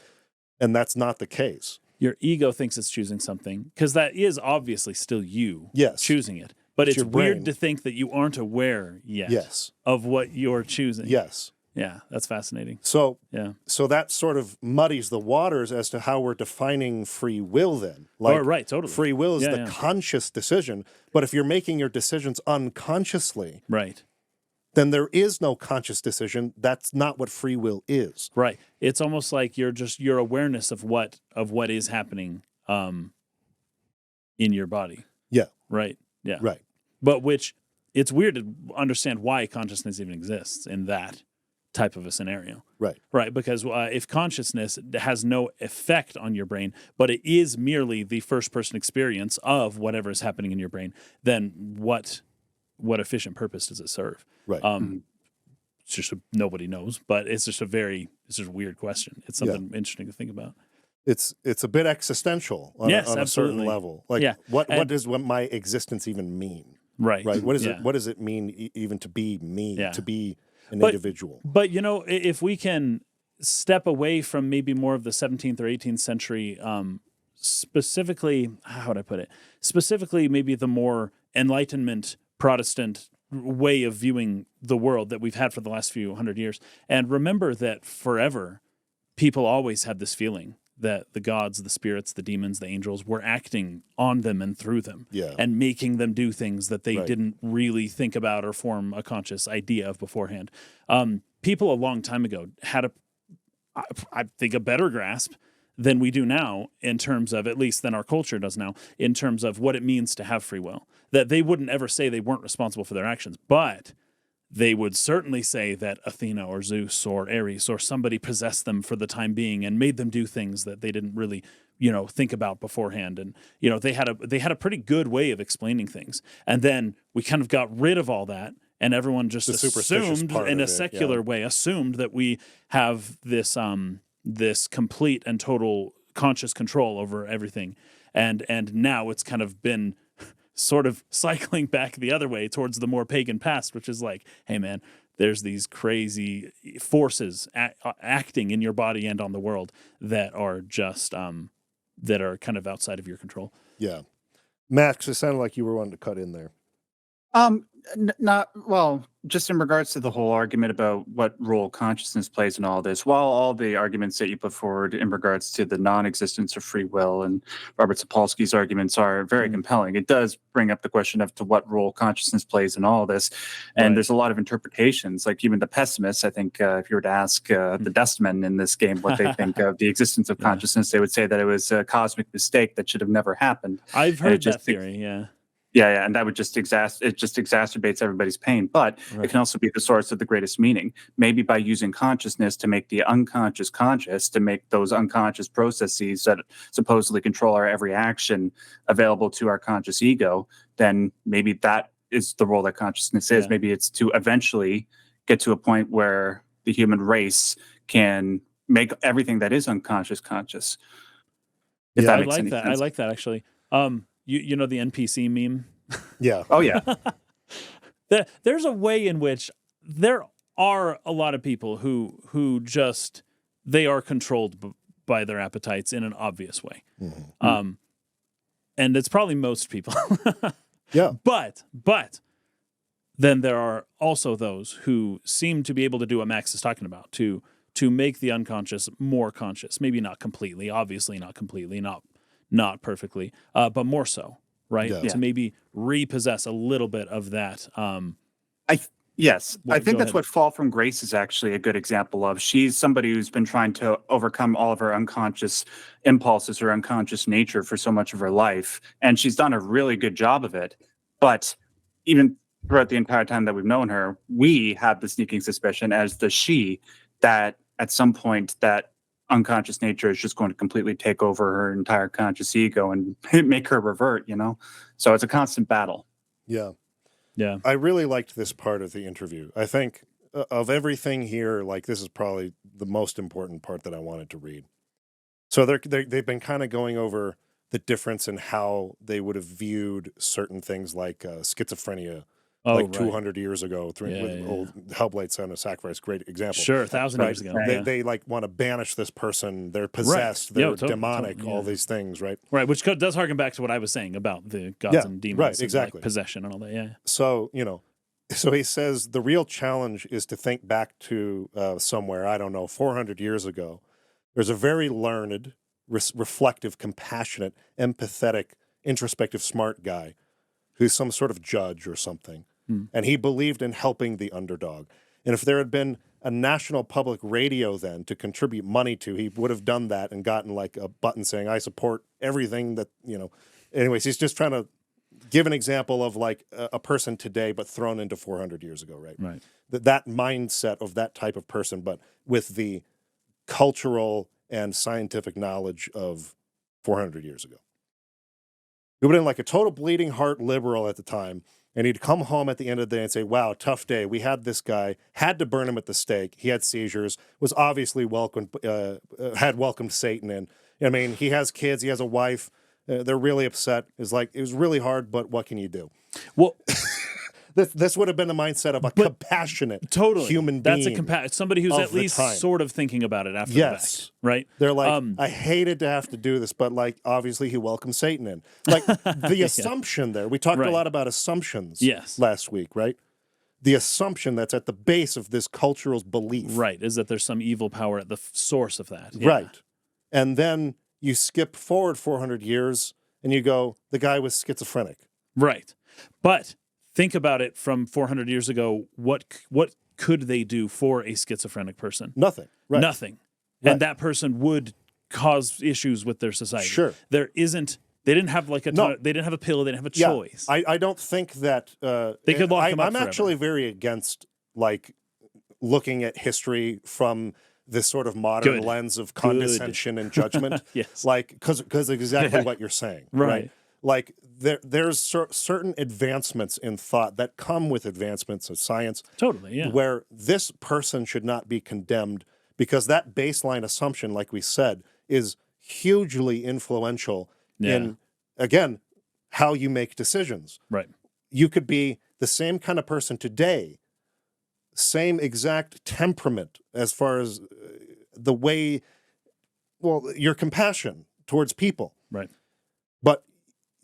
and that's not the case. Your ego thinks it's choosing something because that is obviously still you choosing it. But it's weird to think that you aren't aware yet of what you're choosing. Yes. Yeah, that's fascinating. So that sort of muddies the waters as to how we're defining free will then. Like, totally. Free will is the conscious decision, but if you're making your decisions unconsciously, then there is no conscious decision. That's not what free will is. Right. It's almost like your awareness of what is happening in your body. Yeah. Right. Yeah. Right. But it's weird to understand why consciousness even exists in that type of a scenario. Right. Right. Because if consciousness has no effect on your brain, but it is merely the first person experience of whatever is happening in your brain, then what efficient purpose does it serve? Right. It's just nobody knows, but it's just a weird question. It's something interesting to think about. It's a bit existential on a certain level. Like, what does my existence even mean? Right. Right. What does it mean even to be me, to be an individual? But, if we can step away from maybe more of the 17th or 18th century, specifically, how would I put it? Specifically, maybe the more Enlightenment Protestant way of viewing the world that we've had for the last few hundred years. And remember that forever, people always had this feeling that the gods, the spirits, the demons, the angels were acting on them and through them and making them do things that they didn't really think about or form a conscious idea of beforehand. People a long time ago had I think, a better grasp than we do now in terms of, at least than our culture does now, in terms of what it means to have free will. That they wouldn't ever say they weren't responsible for their actions, but they would certainly say that Athena or Zeus or Ares or somebody possessed them for the time being and made them do things that they didn't really, think about beforehand. And, they had a pretty good way of explaining things. And then we kind of got rid of all that, and everyone just assumed in a secular way, assumed that we have this this complete and total conscious control over everything. And now it's kind of been sort of cycling back the other way towards the more pagan past, which is like, hey man, there's these crazy forces acting in your body and on the world that are just that are kind of outside of your control. Yeah. Max, it sounded like you were wanting to cut in there. Just in regards to the whole argument about what role consciousness plays in all this, while all the arguments that you put forward in regards to the non-existence of free will and Robert Sapolsky's arguments are very compelling, it does bring up the question of to what role consciousness plays in all this. And there's a lot of interpretations, like even the pessimists, I think if you were to ask the Dustmen in this game what they think of the existence of consciousness, they would say that it was a cosmic mistake that should have never happened. I've heard that theory, Yeah, and that would just exacerbates everybody's pain. But it can also be the source of the greatest meaning. Maybe by using consciousness to make the unconscious conscious, to make those unconscious processes that supposedly control our every action available to our conscious ego, then maybe that is the role that consciousness is. Maybe it's to eventually get to a point where the human race can make everything that is unconscious conscious. If that makes any sense. I like that actually. You know the NPC meme? Yeah. Oh, yeah. There's a way in which there are a lot of people who just, they are controlled by their appetites in an obvious way. Mm-hmm. And it's probably most people. Yeah. But then there are also those who seem to be able to do what Max is talking about, to make the unconscious more conscious. Maybe not completely, obviously not completely, not perfectly, but more so, right? Yeah. To maybe repossess a little bit of that. I think that's what Fall from Grace is actually a good example of. She's somebody who's been trying to overcome all of her unconscious impulses, her unconscious nature for so much of her life, and she's done a really good job of it. But even throughout the entire time that we've known her, we have the sneaking suspicion, as does she, that at some point that unconscious nature is just going to completely take over her entire conscious ego and make her revert, So it's a constant battle. Yeah. Yeah. I really liked this part of the interview. I think of everything here, like this is probably the most important part that I wanted to read. So they've been kind of going over the difference in how they would have viewed certain things like schizophrenia. 200 years ago, old Hellblade Son of Sacrifice, great example. Sure, 1,000 years ago. They want to banish this person. They're possessed. They're demonic. All these things, right? Right, which does harken back to what I was saying about the gods and demons, right? Exactly, possession and all that. Yeah. So so he says the real challenge is to think back to somewhere, I don't know, 400 years ago. There's a very learned, reflective, compassionate, empathetic, introspective, smart guy who's some sort of judge or something. And he believed in helping the underdog. And if there had been a national public radio then to contribute money to, he would have done that and gotten like a button saying, I support everything that, Anyways, he's just trying to give an example of like a person today, but thrown into 400 years ago, right? Right. That mindset of that type of person, but with the cultural and scientific knowledge of 400 years ago. He would have been like a total bleeding heart liberal at the time, and he'd come home at the end of the day and say, wow, tough day. We had this guy, had to burn him at the stake. He had seizures, was obviously had welcomed Satan in. I mean, he has kids, he has a wife. They're really upset. It's like, it was really hard, but what can you do? Well, this would have been the mindset of a compassionate human being. That's somebody who's at least sort of thinking about it after the fact, right? They're like, I hated to have to do this, but like, obviously he welcomed Satan in. Like the assumption there, we talked a lot about assumptions last week, right? The assumption that's at the base of this cultural belief. Right, is that there's some evil power at the source of that. Yeah. Right. And then you skip forward 400 years and you go, the guy was schizophrenic. Right. But think about it from 400 years ago. What could they do for a schizophrenic person? Nothing. Right. Nothing. Right. And that person would cause issues with their society. Sure. They didn't have like they didn't have a pill, they didn't have a choice. I don't think that they could lock them up I'm forever. Actually very against like looking at history from this sort of modern lens of condescension and judgment. Yes. Like, because exactly what you're saying. Right. Like there's certain advancements in thought that come with advancements of science. Totally, yeah. Where this person should not be condemned because that baseline assumption, like we said, is hugely influential in, again, how you make decisions. Right. You could be the same kind of person today, same exact temperament as far as the way, your compassion towards people. Right. But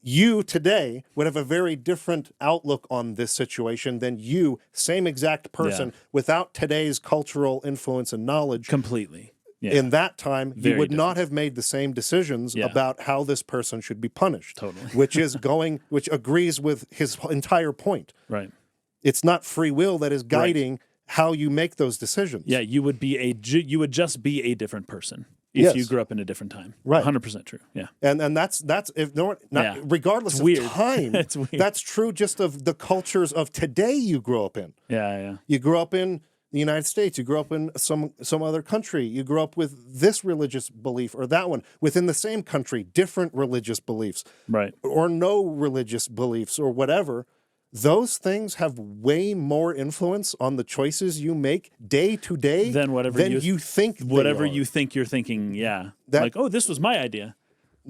you today would have a very different outlook on this situation than you, same exact person, without today's cultural influence and knowledge. Completely. Yeah. In that time, Very you would different. not have made the same decisions about how this person should be punished. Totally. which agrees with his entire point. Right. It's not free will that is guiding how you make those decisions. Yeah, you would just be a different person if you grew up in a different time. Right. 100% true. Yeah. And that's if no not regardless of time. It's weird. That's true just of the cultures of today you grow up in. Yeah. You grew up in the United States, you grew up in some other country, you grew up with this religious belief or that one, within the same country, different religious beliefs. Right. Or no religious beliefs or whatever. Those things have way more influence on the choices you make day to day than you think. Whatever you think you're thinking, like, oh, this was my idea.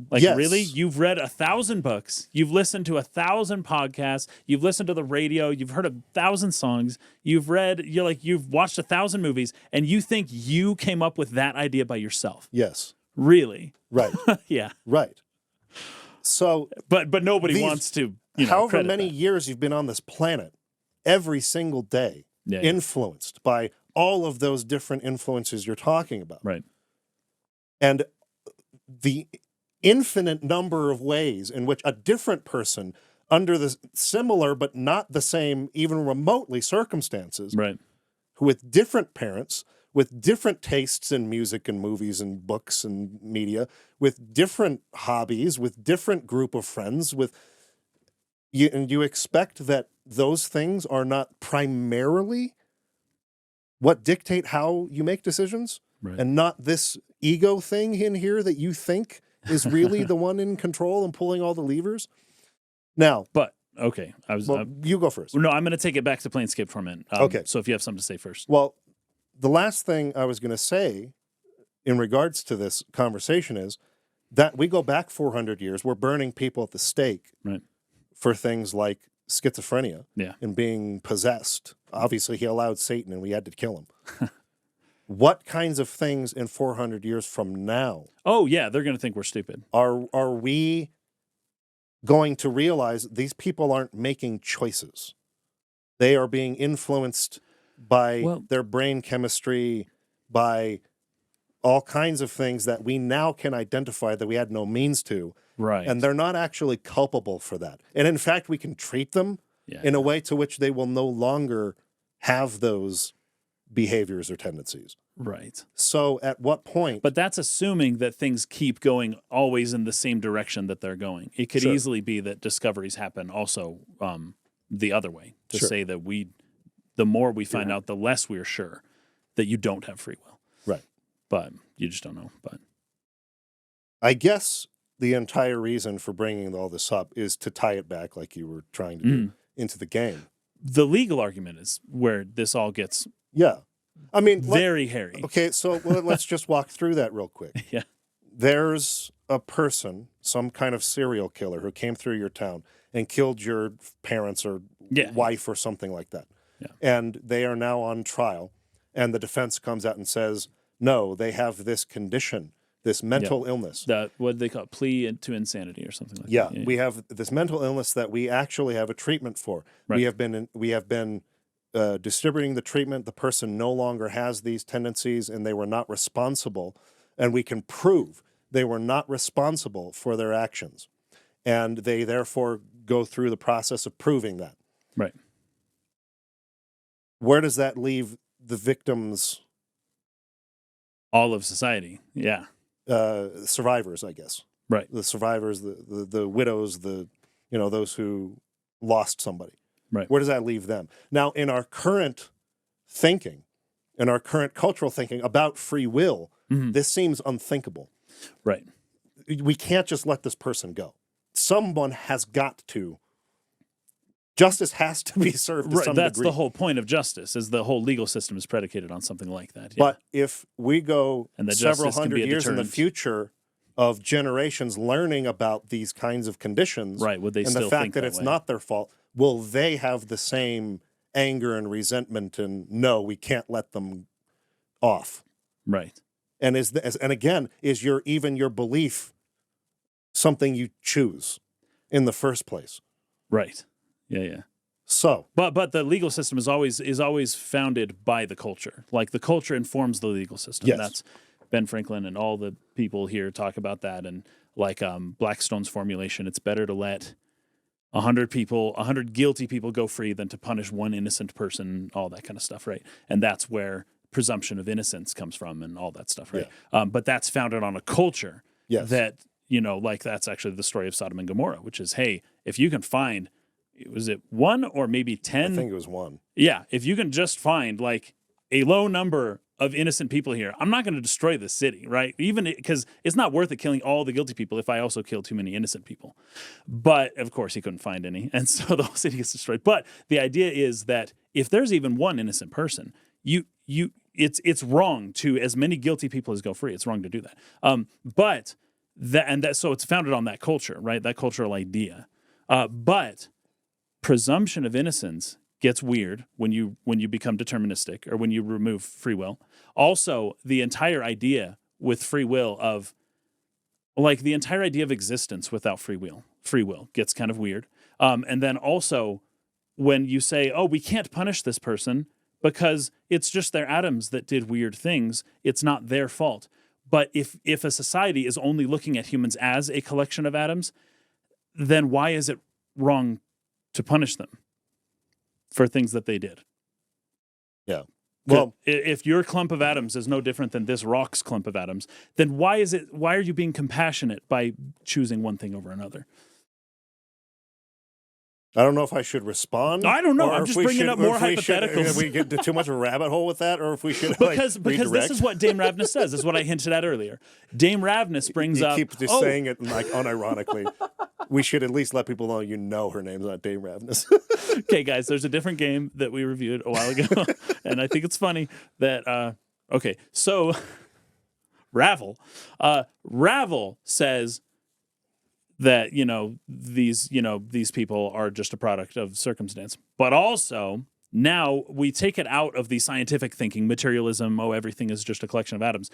Like, really? You've read 1,000 books. You've listened to 1,000 podcasts. You've listened to the radio. You've heard 1,000 songs. You've watched 1,000 movies, and you think you came up with that idea by yourself. Yes. Really? Right. Yeah. Right. So, but nobody wants to. However many years you've been on this planet, every single day, influenced by all of those different influences you're talking about. Right. And the infinite number of ways in which a different person, under the similar but not the same, even remotely circumstances, right, with different parents, with different tastes in music and movies and books and media, with different hobbies, with different group of friends, and you expect that those things are not primarily what dictate how you make decisions, and not this ego thing in here that you think is really the one in control and pulling all the levers. Now, okay, you go first. No, I'm going to take it back to Planescape Torment. Okay, so if you have something to say first. Well, the last thing I was going to say in regards to this conversation is that we go back 400 years. We're burning people at the stake for things like schizophrenia and being possessed. Obviously, he allowed Satan, and we had to kill him. What kinds of things in 400 years from now? Oh, yeah, they're going to think we're stupid. Are we going to realize these people aren't making choices? They are being influenced by their brain chemistry, by all kinds of things that we now can identify that we had no means to. Right. And they're not actually culpable for that. And in fact, we can treat them in a way to which they will no longer have those behaviors or tendencies. Right. So at what point? But that's assuming that things keep going always in the same direction that they're going. It could easily be that discoveries happen also the other way, to say that the more we find out, the less we're sure that you don't have free will. Right. But you just don't know. But I guess the entire reason for bringing all this up is to tie it back, like you were trying to do, into the game. The legal argument is where this all gets I mean, very hairy. Okay, so let's just walk through that real quick. Yeah. There's a person, some kind of serial killer, who came through your town and killed your parents or wife or something like that. Yeah. And they are now on trial. And the defense comes out and says, no, they have this condition, this mental illness. What they call plea to insanity or something like that. Yeah, we have this mental illness that we actually have a treatment for. Right. We have been distributing the treatment. The person no longer has these tendencies and they were not responsible. And we can prove they were not responsible for their actions. And they therefore go through the process of proving that. Right. Where does that leave the victims? All of society. Yeah. Survivors, I guess. Right. The survivors, the widows, those who lost somebody. Right. Where does that leave them? Now, in our current thinking, in our current cultural thinking about free will, this seems unthinkable. Right. We can't just let this person go. Someone has got to. Justice has to be served to some That's degree. the whole point of justice, is the whole legal system is predicated on something like that. Yeah. But if we go several hundred years in the future of generations learning about these kinds of conditions, right? Would they and still the fact think that it's not their fault, will they have the same anger and resentment and no, we can't let them off? Right. And again, is your belief something you choose in the first place? Right. Yeah. So, but the legal system is always founded by the culture. Like the culture informs the legal system. Yes. That's Ben Franklin and all the people here talk about that. And like Blackstone's formulation, it's better to let 100 guilty people go free than to punish one innocent person. All that kind of stuff, right? And that's where presumption of innocence comes from, and all that stuff, right? Yeah. But that's founded on a culture that like that's actually the story of Sodom and Gomorrah, which is, hey, if you can find. Was it 1 or maybe 10? I think it was 1. Yeah, if you can just find like a low number of innocent people here, I'm not going to destroy the city, right? Even because it's not worth it killing all the guilty people if I also kill too many innocent people. But of course, he couldn't find any, and so the whole city gets destroyed. But the idea is that if there's even one innocent person, it's wrong to as many guilty people as go free. It's wrong to do that. So it's founded on that culture, right? That cultural idea. But presumption of innocence gets weird when you become deterministic or when you remove free will. Also, the entire idea with free will of the entire idea of existence without free will gets kind of weird. And then also when you say, oh, we can't punish this person because it's just their atoms that did weird things, it's not their fault. But if a society is only looking at humans as a collection of atoms, then why is it wrong to punish them for things that they did? Yeah. Well, if your clump of atoms is no different than this rock's clump of atoms, then why are you being compassionate by choosing one thing over another? I don't know if I should respond. I don't know. I'm just bringing up more hypotheticals. If we get too much of a rabbit hole with that, or if we should because this is what Dame Ravnus says. This is what I hinted at earlier. Dame Ravnus brings up. You keep just saying it like unironically. We should at least let people know her name's not Dame Ravnus. Okay, guys, there's a different game that we reviewed a while ago, and I think it's funny that. Okay, so Ravel says that these people are just a product of circumstance, but also now we take it out of the scientific thinking, materialism. Oh, everything is just a collection of atoms.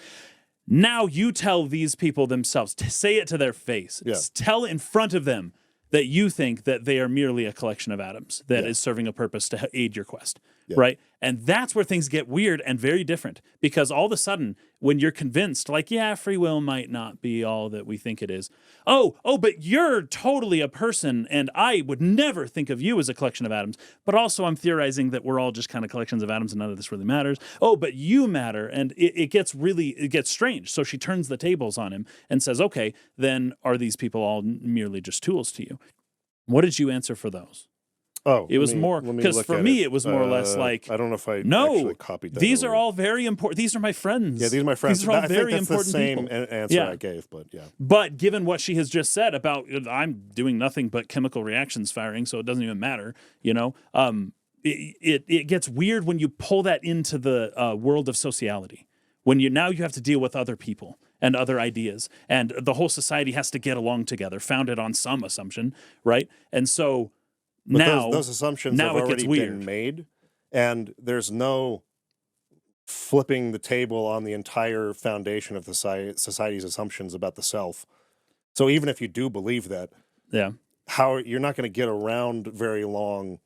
Now you tell these people themselves to say it to their face. Yeah. Tell in front of them that you think that they are merely a collection of atoms that is serving a purpose to aid your quest. right? And that's where things get weird and very different, because all of a sudden, when you're convinced, like, yeah, free will might not be all that we think it is. Oh, but you're totally a person, and I would never think of you as a collection of atoms. But also, I'm theorizing that we're all just kind of collections of atoms, and none of this really matters. Oh, but you matter, and it gets strange. So she turns the tables on him and says, okay, then are these people all merely just tools to you? What did you answer for those? Oh, it was more because for me it was more or less like, I don't know if I actually copied that. These are all very important. These are my friends. Yeah, these are my friends. These are all I very think that's important the same people. answer I gave, but yeah. But given what she has just said about I'm doing nothing but chemical reactions firing, so it doesn't even matter. It gets weird when you pull that into the world of sociality. When you have to deal with other people and other ideas, and the whole society has to get along together, founded on some assumption, right? And so. But now those assumptions have already been made, and there's no flipping the table on the entire foundation of the society's assumptions about the self. So even if you do believe that, you're not going to get around very long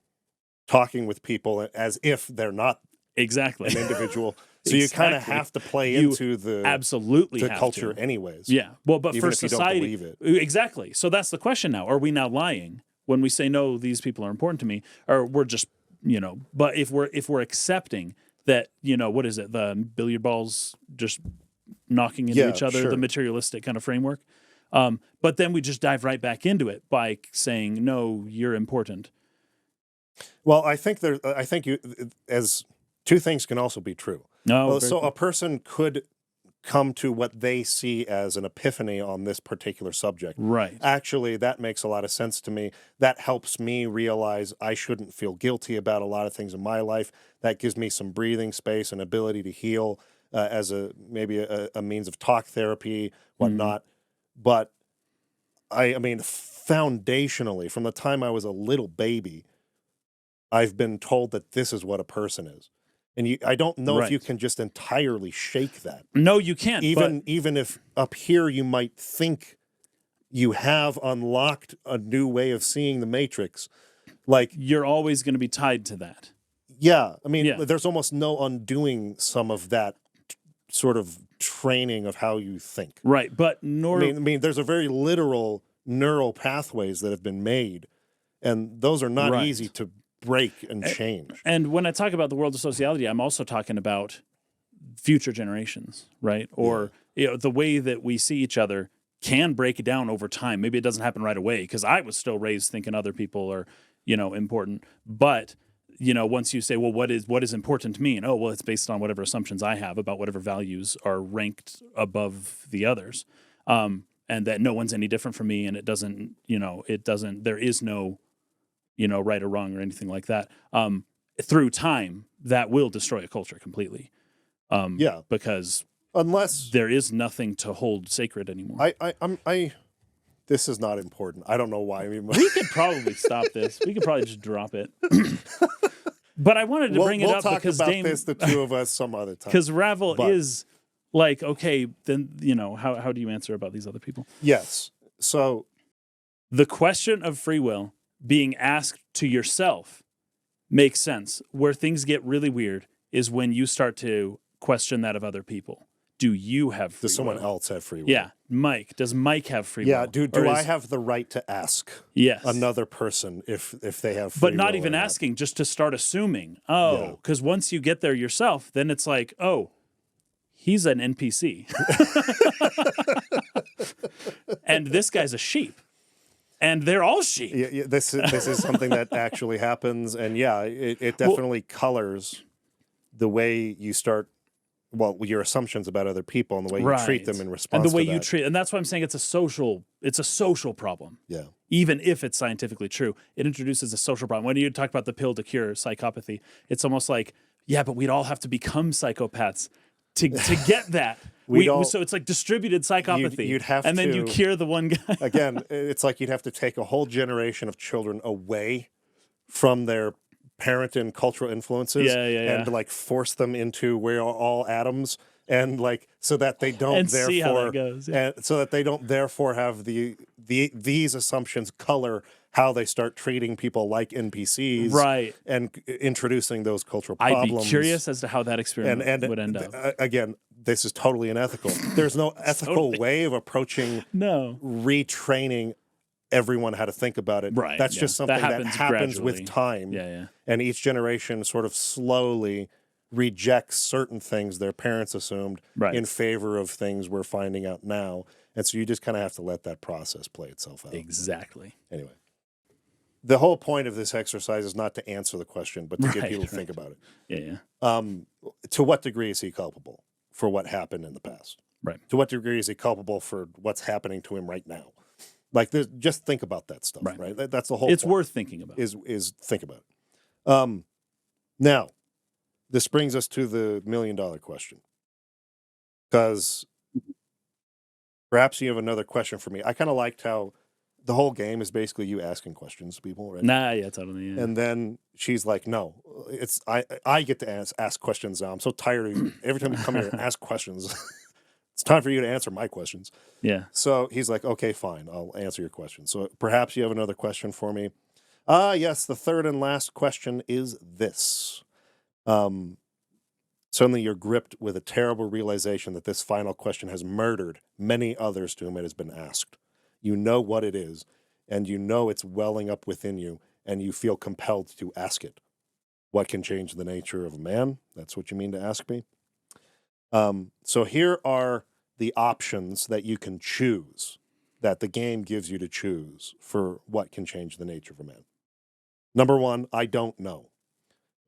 talking with people as if they're not exactly an individual. So you kind of have to play into the culture anyways. Yeah. Well, but even for if society, you don't believe it. Exactly. So that's the question now. Are we now lying when we say, no, these people are important to me, or we're just, but if we're accepting that, what is it? The billiard balls just knocking into each other, the materialistic kind of framework. But then we just dive right back into it by saying, no, you're important. Well, I think as two things can also be true. No. So a person could come to what they see as an epiphany on this particular subject. Right. Actually, that makes a lot of sense to me. That helps me realize I shouldn't feel guilty about a lot of things in my life. That gives me some breathing space and ability to heal as maybe a means of talk therapy, whatnot. But I mean, foundationally, from the time I was a little baby, I've been told that this is what a person is. And I don't know if you can just entirely shake that. No, you can't. Even if up here you might think you have unlocked a new way of seeing the Matrix, like you're always going to be tied to that. Yeah, I mean, there's almost no undoing some of that sort of training of how you think. Right, but I mean, there's a very literal neural pathways that have been made, and those are not easy to break and change. And when I talk about the world of sociality, I'm also talking about future generations, right? Or the way that we see each other can break down over time. Maybe it doesn't happen right away, because I was still raised thinking other people are, important. But, once you say, well, what is important to me? And, it's based on whatever assumptions I have about whatever values are ranked above the others. And that no one's any different from me, and it doesn't, there is no right or wrong or anything like that. Through time, that will destroy a culture completely. Because unless there is nothing to hold sacred anymore. This is not important. I don't know why. We could probably stop this. We could probably just drop it. But I wanted to bring it up because we'll talk about this, the two of us, some other time. Because Ravel is like, okay, then how do you answer about these other people? Yes. So the question of free will being asked to yourself makes sense. Where things get really weird is when you start to question that of other people. Do you have free will? Does someone else have free will? Yeah. Mike, does Mike have free will? Yeah, do I have the right to ask another person if they have free will? But not even asking, just to start assuming. Because once you get there yourself, then it's like, he's an NPC. And this guy's a sheep. And they're all sheep. Yeah, this is something that actually happens, and it definitely colors the way you start. Well, your assumptions about other people and the way you treat them in response, and the way to you that. treat, and that's why I'm saying it's a social problem. Yeah, even if it's scientifically true, it introduces a social problem. When you talk about the pill to cure psychopathy, it's almost like, but we'd all have to become psychopaths to get that. So it's like distributed psychopathy. You'd have and then you cure the one guy. Again, it's like you'd have to take a whole generation of children away from their parent and cultural influences and like force them into we're all atoms and like so that they don't and therefore see how that goes. Yeah. and so that they don't therefore have these assumptions color how they start treating people like NPCs, right? And introducing those cultural problems. I'd be curious as to how that experiment would end up. Again, this is totally unethical. There's no ethical way of approaching retraining everyone how to think about it. Right. That's just something that happens with time. Yeah. And each generation sort of slowly rejects certain things their parents assumed in favor of things we're finding out now. And so you just kind of have to let that process play itself out. Exactly. Anyway. The whole point of this exercise is not to answer the question, but to get people to think about it. Yeah. To what degree is he culpable for what happened in the past? Right. To what degree is he culpable for what's happening to him right now? Like, just think about that stuff, right? That's the whole It's point, worth thinking about. Is think about it. Now, this brings us to the $1 million question. Because perhaps you have another question for me. I kind of liked how the whole game is basically you asking questions to people, right? Yeah, totally. Yeah. And then she's like, "No, it's I get to ask questions now. I'm so tired of you. Every time you come here and ask questions, it's time for you to answer my questions." Yeah. So he's like, "Okay, fine, I'll answer your question." So perhaps you have another question for me. Yes, the third and last question is this. Suddenly you're gripped with a terrible realization that this final question has murdered many others to whom it has been asked. You know what it is, and you know it's welling up within you, and you feel compelled to ask it. What can change the nature of a man? That's what you mean to ask me? So here are the options that you can choose, that the game gives you to choose for what can change the nature of a man. Number 1, I don't know.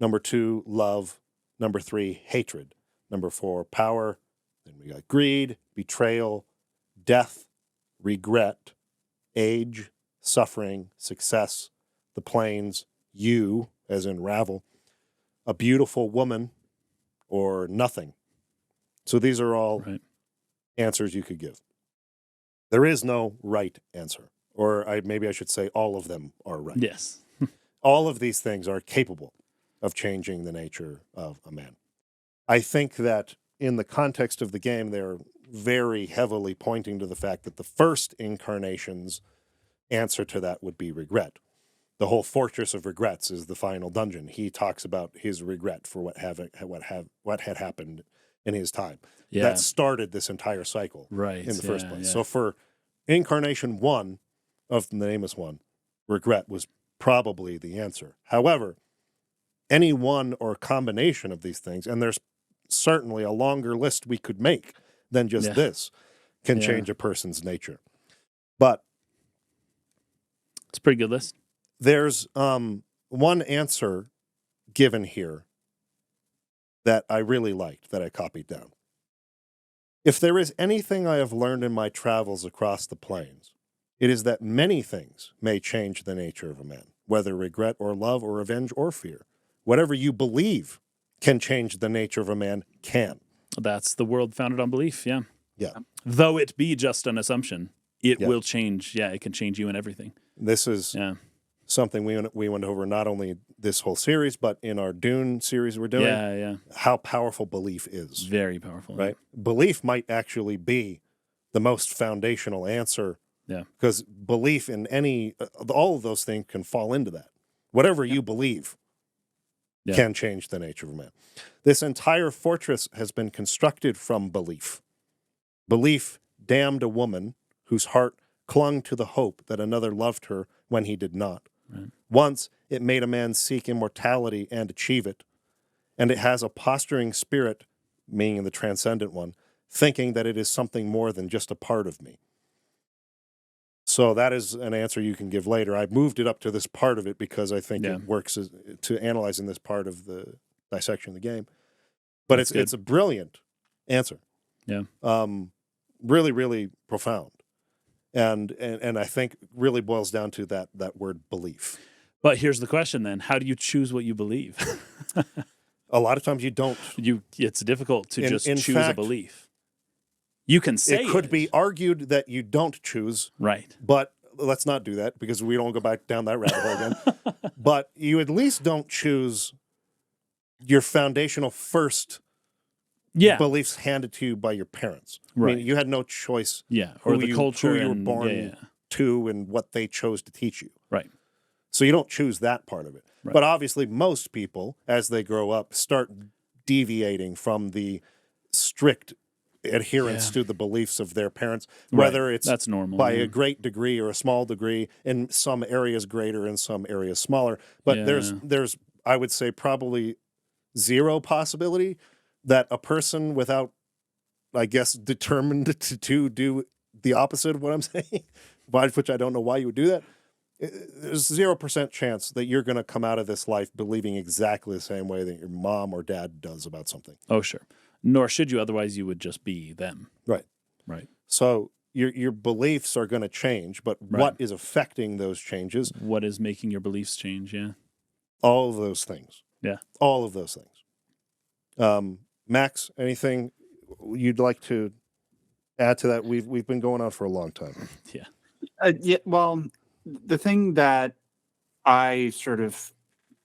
Number 2, love. Number 3, hatred. Number 4, power. Then we got greed, betrayal, death, regret, age, suffering, success, the plains, you, as in Ravel, a beautiful woman, or nothing. So these are all answers you could give. There is no right answer, or maybe I should say all of them are right. Yes. All of these things are capable of changing the nature of a man. I think that in the context of the game, they're very heavily pointing to the fact that the first incarnation's answer to that would be regret. The whole Fortress of Regrets is the final dungeon. He talks about his regret for what had happened in his time. Yeah. That started this entire cycle in the first place. Yeah. So for incarnation 1 of the Nameless One, regret was probably the answer. However, any one or combination of these things, and there's certainly a longer list we could make than just this, can change a person's nature. But it's a pretty good list. There's one answer given here that I really liked, that I copied down. If there is anything I have learned in my travels across the plains, it is that many things may change the nature of a man, whether regret or love or revenge or fear. Whatever you believe can change the nature of a man can. That's the world founded on belief, yeah. Though it be just an assumption, it will change. Yeah, it can change you and everything. This is something we went over not only this whole series, but in our Dune series we're doing. Yeah. How powerful belief is. Very powerful. Right? Belief might actually be the most foundational answer. Yeah. Because belief in all of those things can fall into that. Whatever you believe can change the nature of a man. This entire fortress has been constructed from belief. Belief damned a woman whose heart clung to the hope that another loved her when he did not. Right. Once it made a man seek immortality and achieve it, and it has a posturing spirit, meaning the transcendent one, thinking that it is something more than just a part of me. So that is an answer you can give later. I moved it up to this part of it because I think it works to analyze in this part of the dissection of the game. But it's a brilliant answer. Yeah. Really, really profound. And I think really boils down to that word belief. But here's the question then. How do you choose what you believe? A lot of times you don't. It's difficult to just choose a belief. You can say it could be argued that you don't choose. Right. But let's not do that because we don't go back down that rabbit hole again. But you at least don't choose your foundational first beliefs handed to you by your parents. Right. I mean, you had no choice. Yeah, or the culture who you were born to and what they chose to teach you. Right. So you don't choose that part of it. Right. But obviously, most people, as they grow up, start deviating from the strict adherence to the beliefs of their parents, whether it's that's normal by a great degree or a small degree, in some areas greater, in some areas smaller. But there's I would say probably zero possibility that a person without, I guess, determined to do the opposite of what I'm saying, which I don't know why you would do that. There's 0% chance that you're going to come out of this life believing exactly the same way that your mom or dad does about something. Oh, sure. Nor should you, otherwise you would just be them. Right. Right. So your beliefs are going to change, but what is affecting those changes? What is making your beliefs change, All of those things. Yeah. All of those things. Max, anything you'd like to add to that? We've been going on for a long time. Well, the thing that I sort of,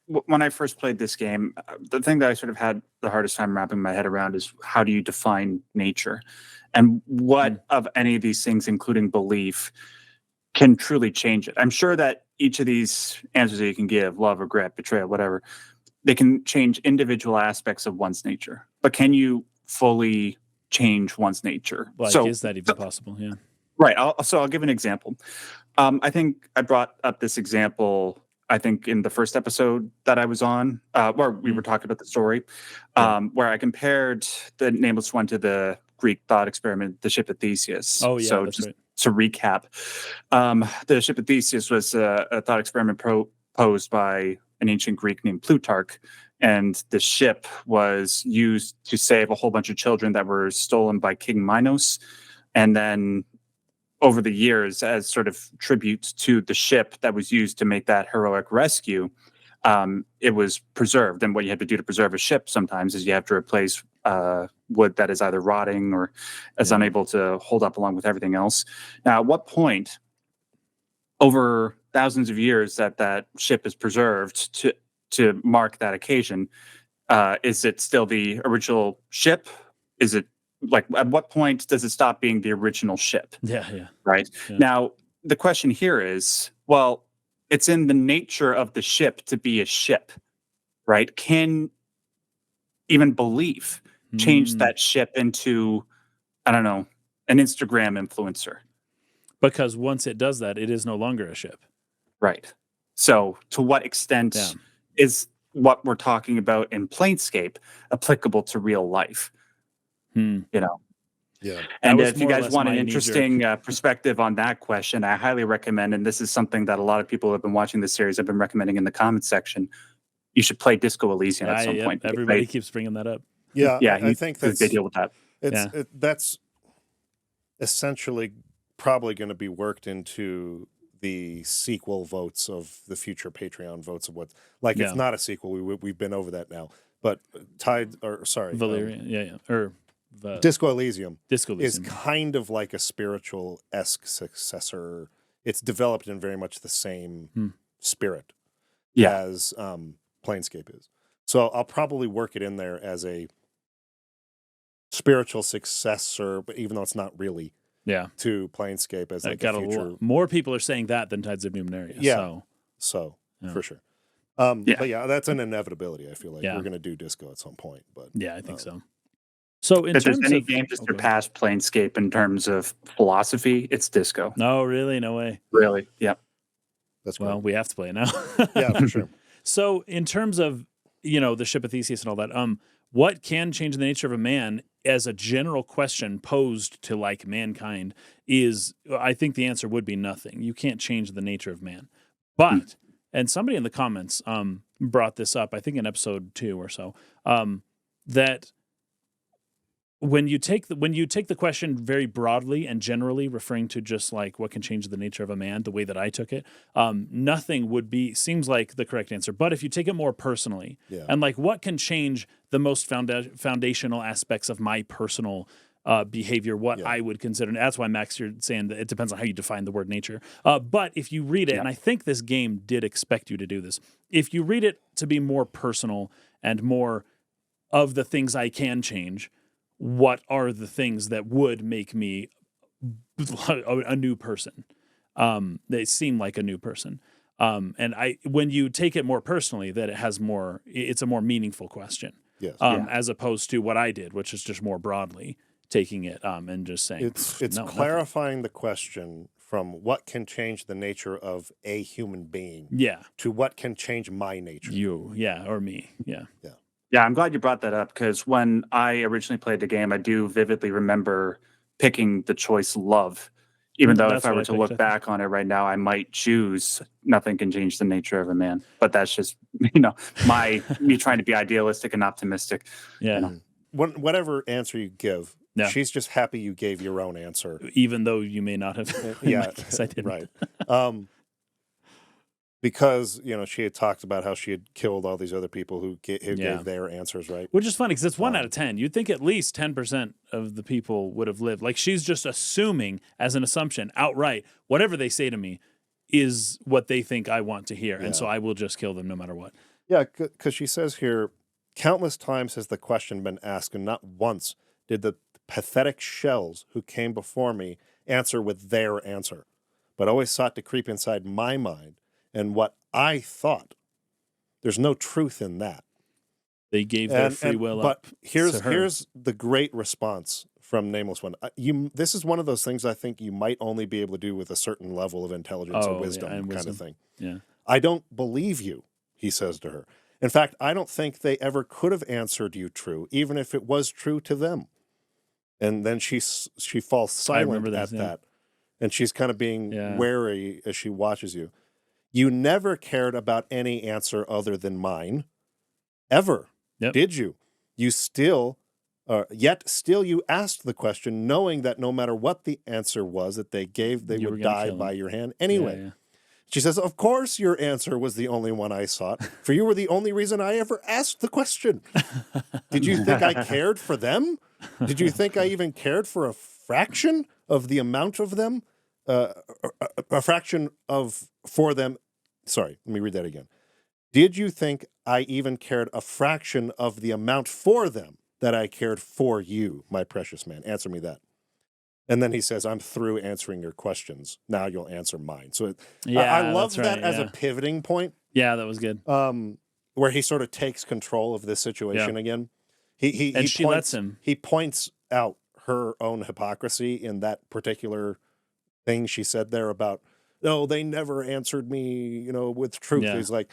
when I first played this game, the thing that I sort of had the hardest time wrapping my head around is how do you define nature? And what of any of these things, including belief, can truly change it? I'm sure that each of these answers that you can give, love, regret, betrayal, whatever, they can change individual aspects of one's nature. But can you fully change one's nature? Is that even possible? Yeah. Right. I'll give an example. I think I brought up this example, I think, in the first episode that I was on, where we were talking about the story, where I compared the Nameless One to the Greek thought experiment, the ship of Theseus. Oh, yeah, so that's right. To recap, the ship of Theseus was a thought experiment posed by an ancient Greek named Plutarch. And the ship was used to save a whole bunch of children that were stolen by King Minos. And then over the years, as sort of tribute to the ship that was used to make that heroic rescue, it was preserved. And what you have to do to preserve a ship sometimes is you have to replace wood that is either rotting or is unable to hold up along with everything else. Now, at what point, over thousands of years that ship is preserved to mark that occasion, is it still the original ship? Is it, like, at what point does it stop being the original ship? Yeah. Right. Yeah. Now, the question here is, well, it's in the nature of the ship to be a ship, right? Can even belief change that ship into, I don't know, an Instagram influencer? Because once it does that, it is no longer a ship. Right. So to what extent is what we're talking about in Planescape applicable to real life? You know? Yeah. And if you guys want an interesting perspective on that question, I highly recommend, and this is something that a lot of people who have been watching this series have been recommending in the comments section, you should play Disco Elysium at some point. Everybody keeps bringing that up. Yeah, I think they deal with that. That's essentially probably going to be worked into the sequel votes of the future Patreon votes of what, like, it's not a sequel. We've been over that now, but Valerian, or Disco Elysium is kind of like a spiritual-esque successor. It's developed in very much the same spirit as Planescape is. So I'll probably work it in there as a spiritual successor, but even though it's not really to Planescape as like a future. More people are saying that than Tides of Numenaria. So for sure. But that's an inevitability. I feel like we're going to do Disco at some point. But I think so. So in if terms there's any of game to surpass Planescape in terms of philosophy, it's Disco. No, really? No way. Really? Yep. That's great. Well, we have to play it now. Yeah, for sure. So in terms of, the ship of Theseus and all that, what can change the nature of a man as a general question posed to like mankind is, I think the answer would be nothing. You can't change the nature of man. But, and somebody in the comments brought this up, I think in episode 2 or so, that when you take the question very broadly and generally, referring to just like what can change the nature of a man, the way that I took it, nothing seems like the correct answer. But if you take it more personally, and like what can change the most foundational aspects of my personal behavior, what I would consider, and that's why, Max, you're saying that it depends on how you define the word nature. But if you read it, and I think this game did expect you to do this, if you read it to be more personal and more of the things I can change, what are the things that would make me a new person. They seem like a new person. And when you take it more personally, that it's a more meaningful question. Yes. As opposed to what I did, which is just more broadly taking it and just saying it's clarifying the question from what can change the nature of a human being to what can change my nature. Or me. Yeah, I'm glad you brought that up, because when I originally played the game, I do vividly remember picking the choice love. Even though if I were to look back on it right now, I might choose nothing can change the nature of a man. But that's just, me trying to be idealistic and optimistic. Yeah. Whatever answer you give, she's just happy you gave your own answer. Even though you may not have. Because I didn't. Right. Because, she had talked about how she had killed all these other people who gave their answers, right? Which is funny because it's 1 out of 10. You'd think at least 10% of the people would have lived. Like, she's just assuming, as an assumption, outright, whatever they say to me is what they think I want to hear. And so I will just kill them no matter what. Yeah, because she says here, countless times has the question been asked, and not once did the pathetic shells who came before me answer with their answer, but always sought to creep inside my mind and what I thought. There's no truth in that. They gave their free will up. But here's the great response from Nameless One. This is one of those things I think you might only be able to do with a certain level of intelligence or wisdom kind of thing. Yeah. I don't believe you, he says to her. In fact, I don't think they ever could have answered you true, even if it was true to them. And then she falls silent at that. And she's kind of being wary as she watches you. You never cared about any answer other than mine, ever, did you? You yet still you asked the question, knowing that no matter what the answer was that they gave, they would die by your hand anyway. Yeah. She says, of course your answer was the only one I sought, for you were the only reason I ever asked the question. Did you think I cared for them? Did you think I even cared for a fraction of the amount of them? A fraction for them. Sorry, let me read that again. Did you think I even cared a fraction of the amount for them that I cared for you, my precious man? Answer me that. And then he says, I'm through answering your questions. Now you'll answer mine. So I love that as a pivoting point. Yeah, that was good. Where he sort of takes control of this situation again. She lets him. He points out her own hypocrisy in that particular thing she said there about, no, they never answered me, with truth. Yeah. He's like,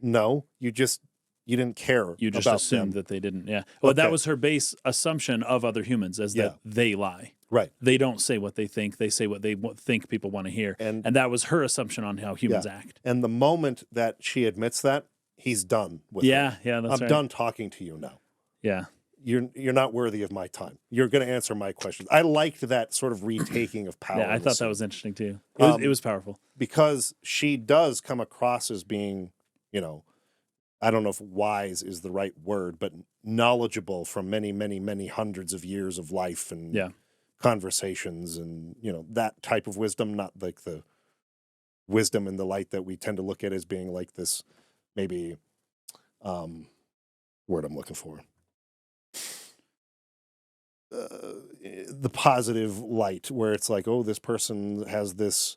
no, you didn't care. You just about assumed them. that they didn't. Yeah. Well, that was her base assumption of other humans, as that they lie. Right. They don't say what they think. They say what they think people want to hear. And that was her assumption on how humans act. And the moment that she admits that, he's done with her. Yeah, that's I'm done talking to you now. Yeah. You're not worthy of my time. You're going to answer my questions. I liked that sort of retaking of power. Yeah, I thought that was interesting too. It was powerful. Because she does come across as being, I don't know if wise is the right word, but knowledgeable from many, many, many hundreds of years of life and conversations and, that type of wisdom, not like the wisdom in the light that we tend to look at as being like this, maybe, word I'm looking for. The positive light where it's like, oh, this person has this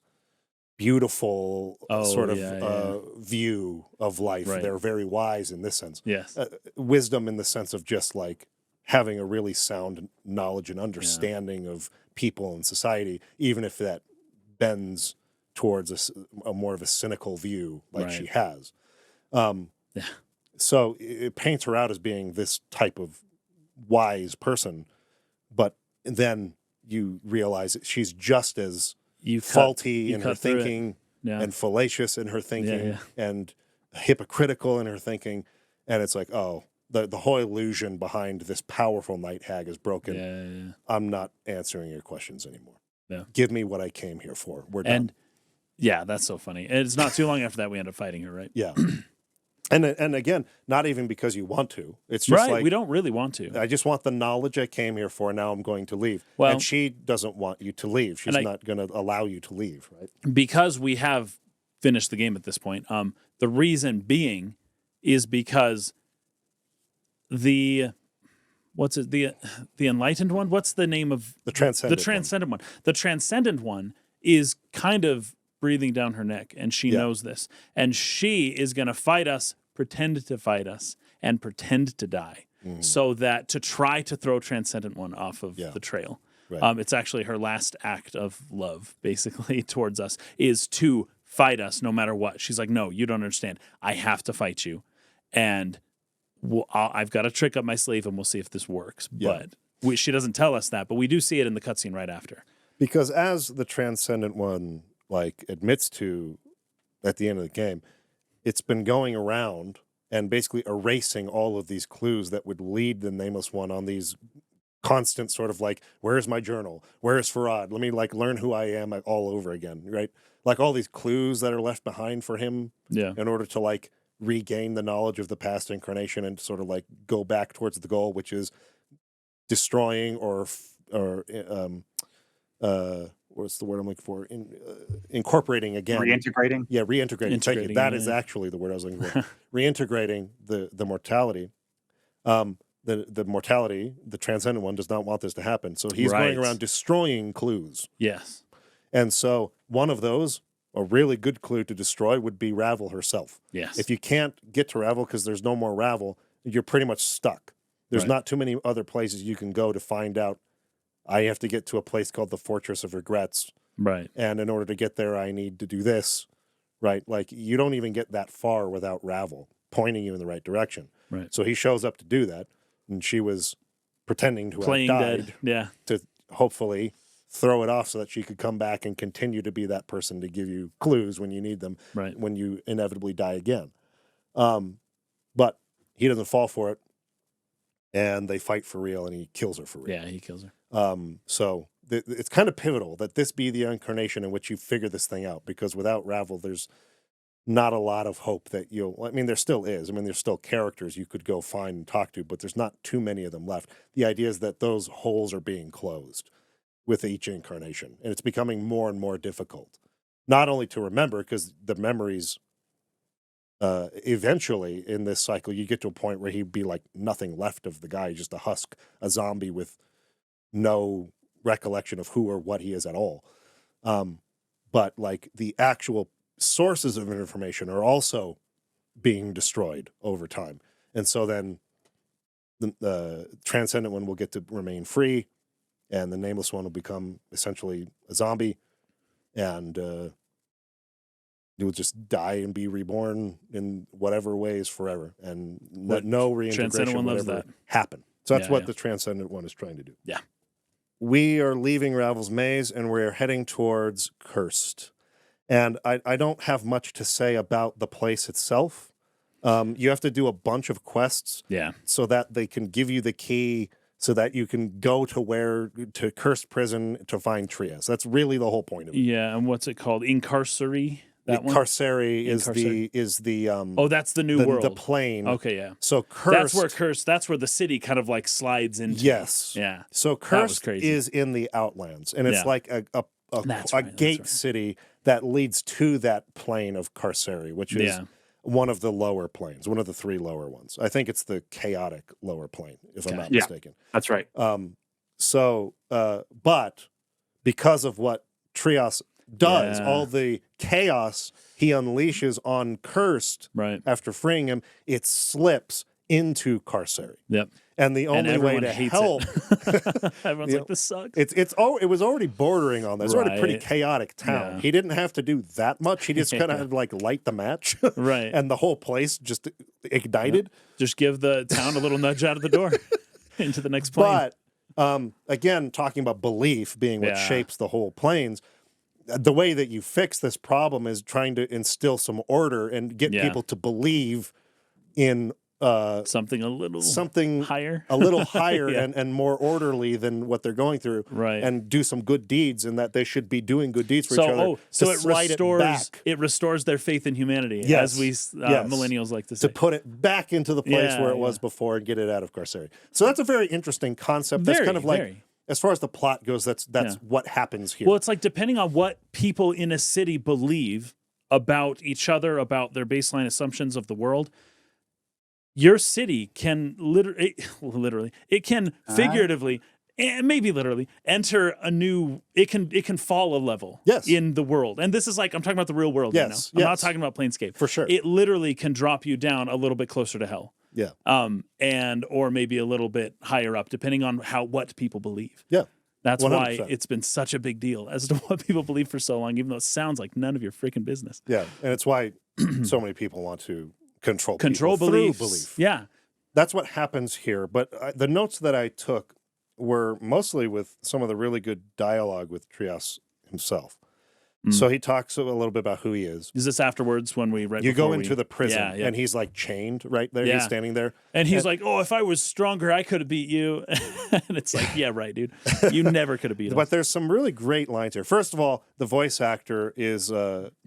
beautiful view of life. Right. They're very wise in this sense. Yes. Wisdom in the sense of just like having a really sound knowledge and understanding of people and society, even if that bends towards a more of a cynical view like she has. So it paints her out as being this type of wise person, but then you realize that she's just as faulty in her thinking and fallacious in her thinking and hypocritical in her thinking. And it's like, oh, the whole illusion behind this powerful night hag is broken. Yeah. I'm not answering your questions anymore. Yeah. Give me what I came here for. We're done. And that's so funny. And it's not too long after that we end up fighting her, right? Yeah. And again, not even because you want to. It's just like, we don't really want to. I just want the knowledge I came here for. Now I'm going to leave. Well, and she doesn't want you to leave. She's not going to allow you to leave, right? Because we have finished the game at this point. The reason being is because the what's it? The enlightened one. What's the name of the transcendent? The transcendent one. The transcendent one is kind of breathing down her neck, and she knows this, and she is going to fight us, pretend to fight us, and pretend to die, so that to try to throw transcendent one off of the trail. Right. It's actually her last act of love, basically, towards us, is to fight us no matter what. She's like, no, you don't understand. I have to fight you, and I've got a trick up my sleeve, and we'll see if this works. Yeah. But she doesn't tell us that, but we do see it in the cutscene right after. Because as the transcendent one admits to at the end of the game, it's been going around and basically erasing all of these clues that would lead the Nameless One on these constant sort of where's my journal? Where's Farad? Let me learn who I am all over again, right? All these clues that are left behind for him in order to regain the knowledge of the past incarnation and sort of go back towards the goal, which is destroying or what's the word I'm looking for? Incorporating again. Reintegrating? Yeah, reintegrating. Thank you. That is actually the word I was looking for. Reintegrating the mortality. The mortality, the transcendent one, does not want this to happen. So he's going around destroying clues. Yes. And so one of those, a really good clue to destroy, would be Ravel herself. Yes. If you can't get to Ravel because there's no more Ravel, you're pretty much stuck. There's not too many other places you can go to find out. I have to get to a place called the Fortress of Regrets. Right. And in order to get there, I need to do this. Right. You don't even get that far without Ravel pointing you in the right direction. Right. So he shows up to do that. And she was pretending to have died. Yeah. To hopefully throw it off so that she could come back and continue to be that person to give you clues when you need them. Right. When you inevitably die again. But he doesn't fall for it. And they fight for real, and he kills her for real. Yeah, he kills her. So it's kind of pivotal that this be the incarnation in which you figure this thing out, because without Ravel, there's not a lot of hope that there still is. There's still characters you could go find and talk to, but there's not too many of them left. The idea is that those holes are being closed with each incarnation, and it's becoming more and more difficult, not only to remember, because the memories... eventually in this cycle, you get to a point where he'd be nothing left of the guy, just a husk, a zombie with no recollection of who or what he is at all. But the actual sources of information are also being destroyed over time. And so then the transcendent one will get to remain free, and the nameless one will become essentially a zombie, and he will just die and be reborn in whatever ways forever, and no reintegration will ever happen. So that's what the Transcendent one is trying to do. Yeah. We are leaving Ravel's Maze, and we're heading towards Cursed. And I don't have much to say about the place itself. You have to do a bunch of quests so that they can give you the key so that you can go to Cursed Prison to find Trias. That's really the whole point of it. Yeah, and what's it called? Incarcery? That one? Carceri is the oh, that's the new world. The plane. Okay, yeah. So Cursed, that's where the city kind of slides into. Yes. Yeah. So Cursed is in the Outlands, and it's a gate city that leads to that plane of Carceri, which is one of the lower planes, one of the 3 lower ones. I think it's the chaotic lower plane, if I'm not mistaken. That's right. But because of what Trias does, all the chaos he unleashes on Cursed after freeing him, it slips into Carceri. Yep. And the only way to help everyone's like, this sucks. It was already bordering on this. It's already a pretty chaotic town. Yeah. He didn't have to do that much. He just kind of had to light the match. Right. And the whole place just ignited. Yep. Just give the town a little nudge out of the door into the next plane. But again, talking about belief being what shapes the whole planes, the way that you fix this problem is trying to instill some order and get people to believe in something a little higher, and more orderly than what they're going through, and do some good deeds, and that they should be doing good deeds for each other. So it restores their faith in humanity, as we millennials like to say, to put it back into the place where it was before and get it out of Carceri. So that's a very interesting concept. That's kind of as far as the plot goes, that's what happens here. Well, it's depending on what people in a city believe about each other, about their baseline assumptions of the world, your city can literally, it can figuratively, and maybe literally, enter a new. It can fall a level in the world, and this is like I'm talking about the real world right now. I'm not talking about Planescape for sure. It literally can drop you down a little bit closer to hell. Yeah. And or maybe a little bit higher up, depending on what people believe. Yeah. That's 100%. why it's been such a big deal as to what people believe for so long, even though it sounds like none of your freaking business. Yeah, and it's why so many people want to control beliefs. Through belief. Yeah. That's what happens here. But the notes that I took were mostly with some of the really good dialogue with Trias himself. So he talks a little bit about who he is. Is this afterwards when we you go into the prison and he's like chained right there. He's standing there. And he's like, oh, if I was stronger, I could have beat you. And it's like, yeah, right, dude. You never could have beat him. But there's some really great lines here. First of all, the voice actor is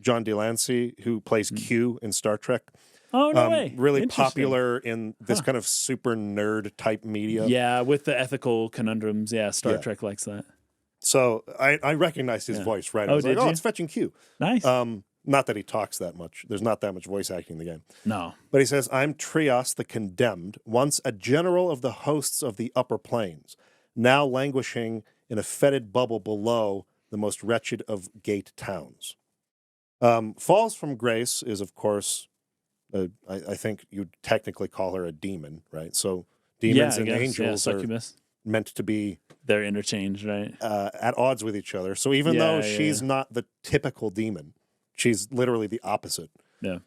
John Delancey, who plays Q in Star Trek. Oh, no way. Really popular in this kind of super nerd type media. Yeah, with the ethical conundrums. Yeah, Star Trek likes that. So I recognized his voice right. I was like, it's fetching Q. Nice. Not that he talks that much. There's not that much voice acting in the game. No. But he says, I'm Trias the Condemned, once a general of the hosts of the upper planes, now languishing in a fetid bubble below the most wretched of gate towns. Falls from Grace is, of course, I think you'd technically call her a demon, right? So demons and angels are meant to be... They're interchanged, right? At odds with each other. So even though she's not the typical demon, she's literally the opposite. Yeah.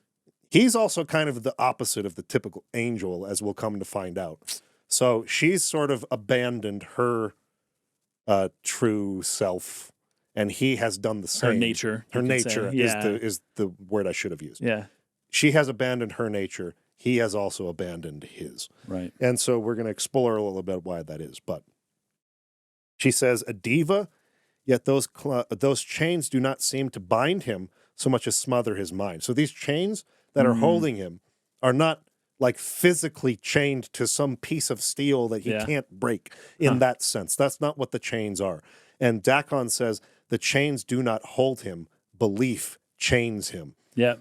He's also kind of the opposite of the typical angel, as we'll come to find out. So she's sort of abandoned her true self, and he has done the same. Her nature. Her nature is the word I should have used. Yeah. She has abandoned her nature. He has also abandoned his. Right. And so we're going to explore a little bit why that is. But she says, a diva, yet those chains do not seem to bind him so much as smother his mind. So these chains that are holding him are not like physically chained to some piece of steel that he can't break in that sense. That's not what the chains are. And Dakon says, the chains do not hold him. Belief chains him. Yeah.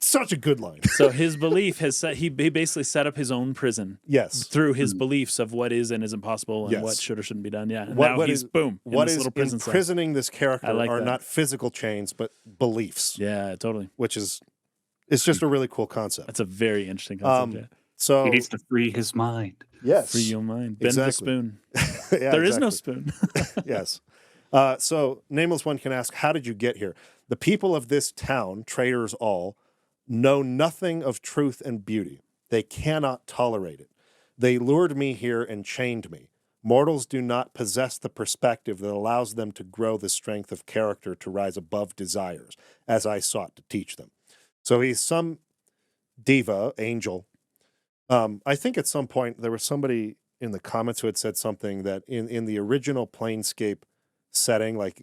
Such a good line. So his belief has he basically set up his own prison. Yes. Through his beliefs of what is and isn't possible and what should or shouldn't be done. Yeah. And now he's boom. What is imprisoning this character are not physical chains, but beliefs. Yeah, totally. Which is just a really cool concept. That's a very interesting concept. So he needs to free his mind. Yes. Free your mind. Bend the spoon. There is no spoon. Yes. So Nameless One can ask, how did you get here? The people of this town, traitors all, know nothing of truth and beauty. They cannot tolerate it. They lured me here and chained me. Mortals do not possess the perspective that allows them to grow the strength of character to rise above desires, as I sought to teach them. So he's some diva, angel. I think at some point there was somebody in the comments who had said something that in the original Planescape setting, like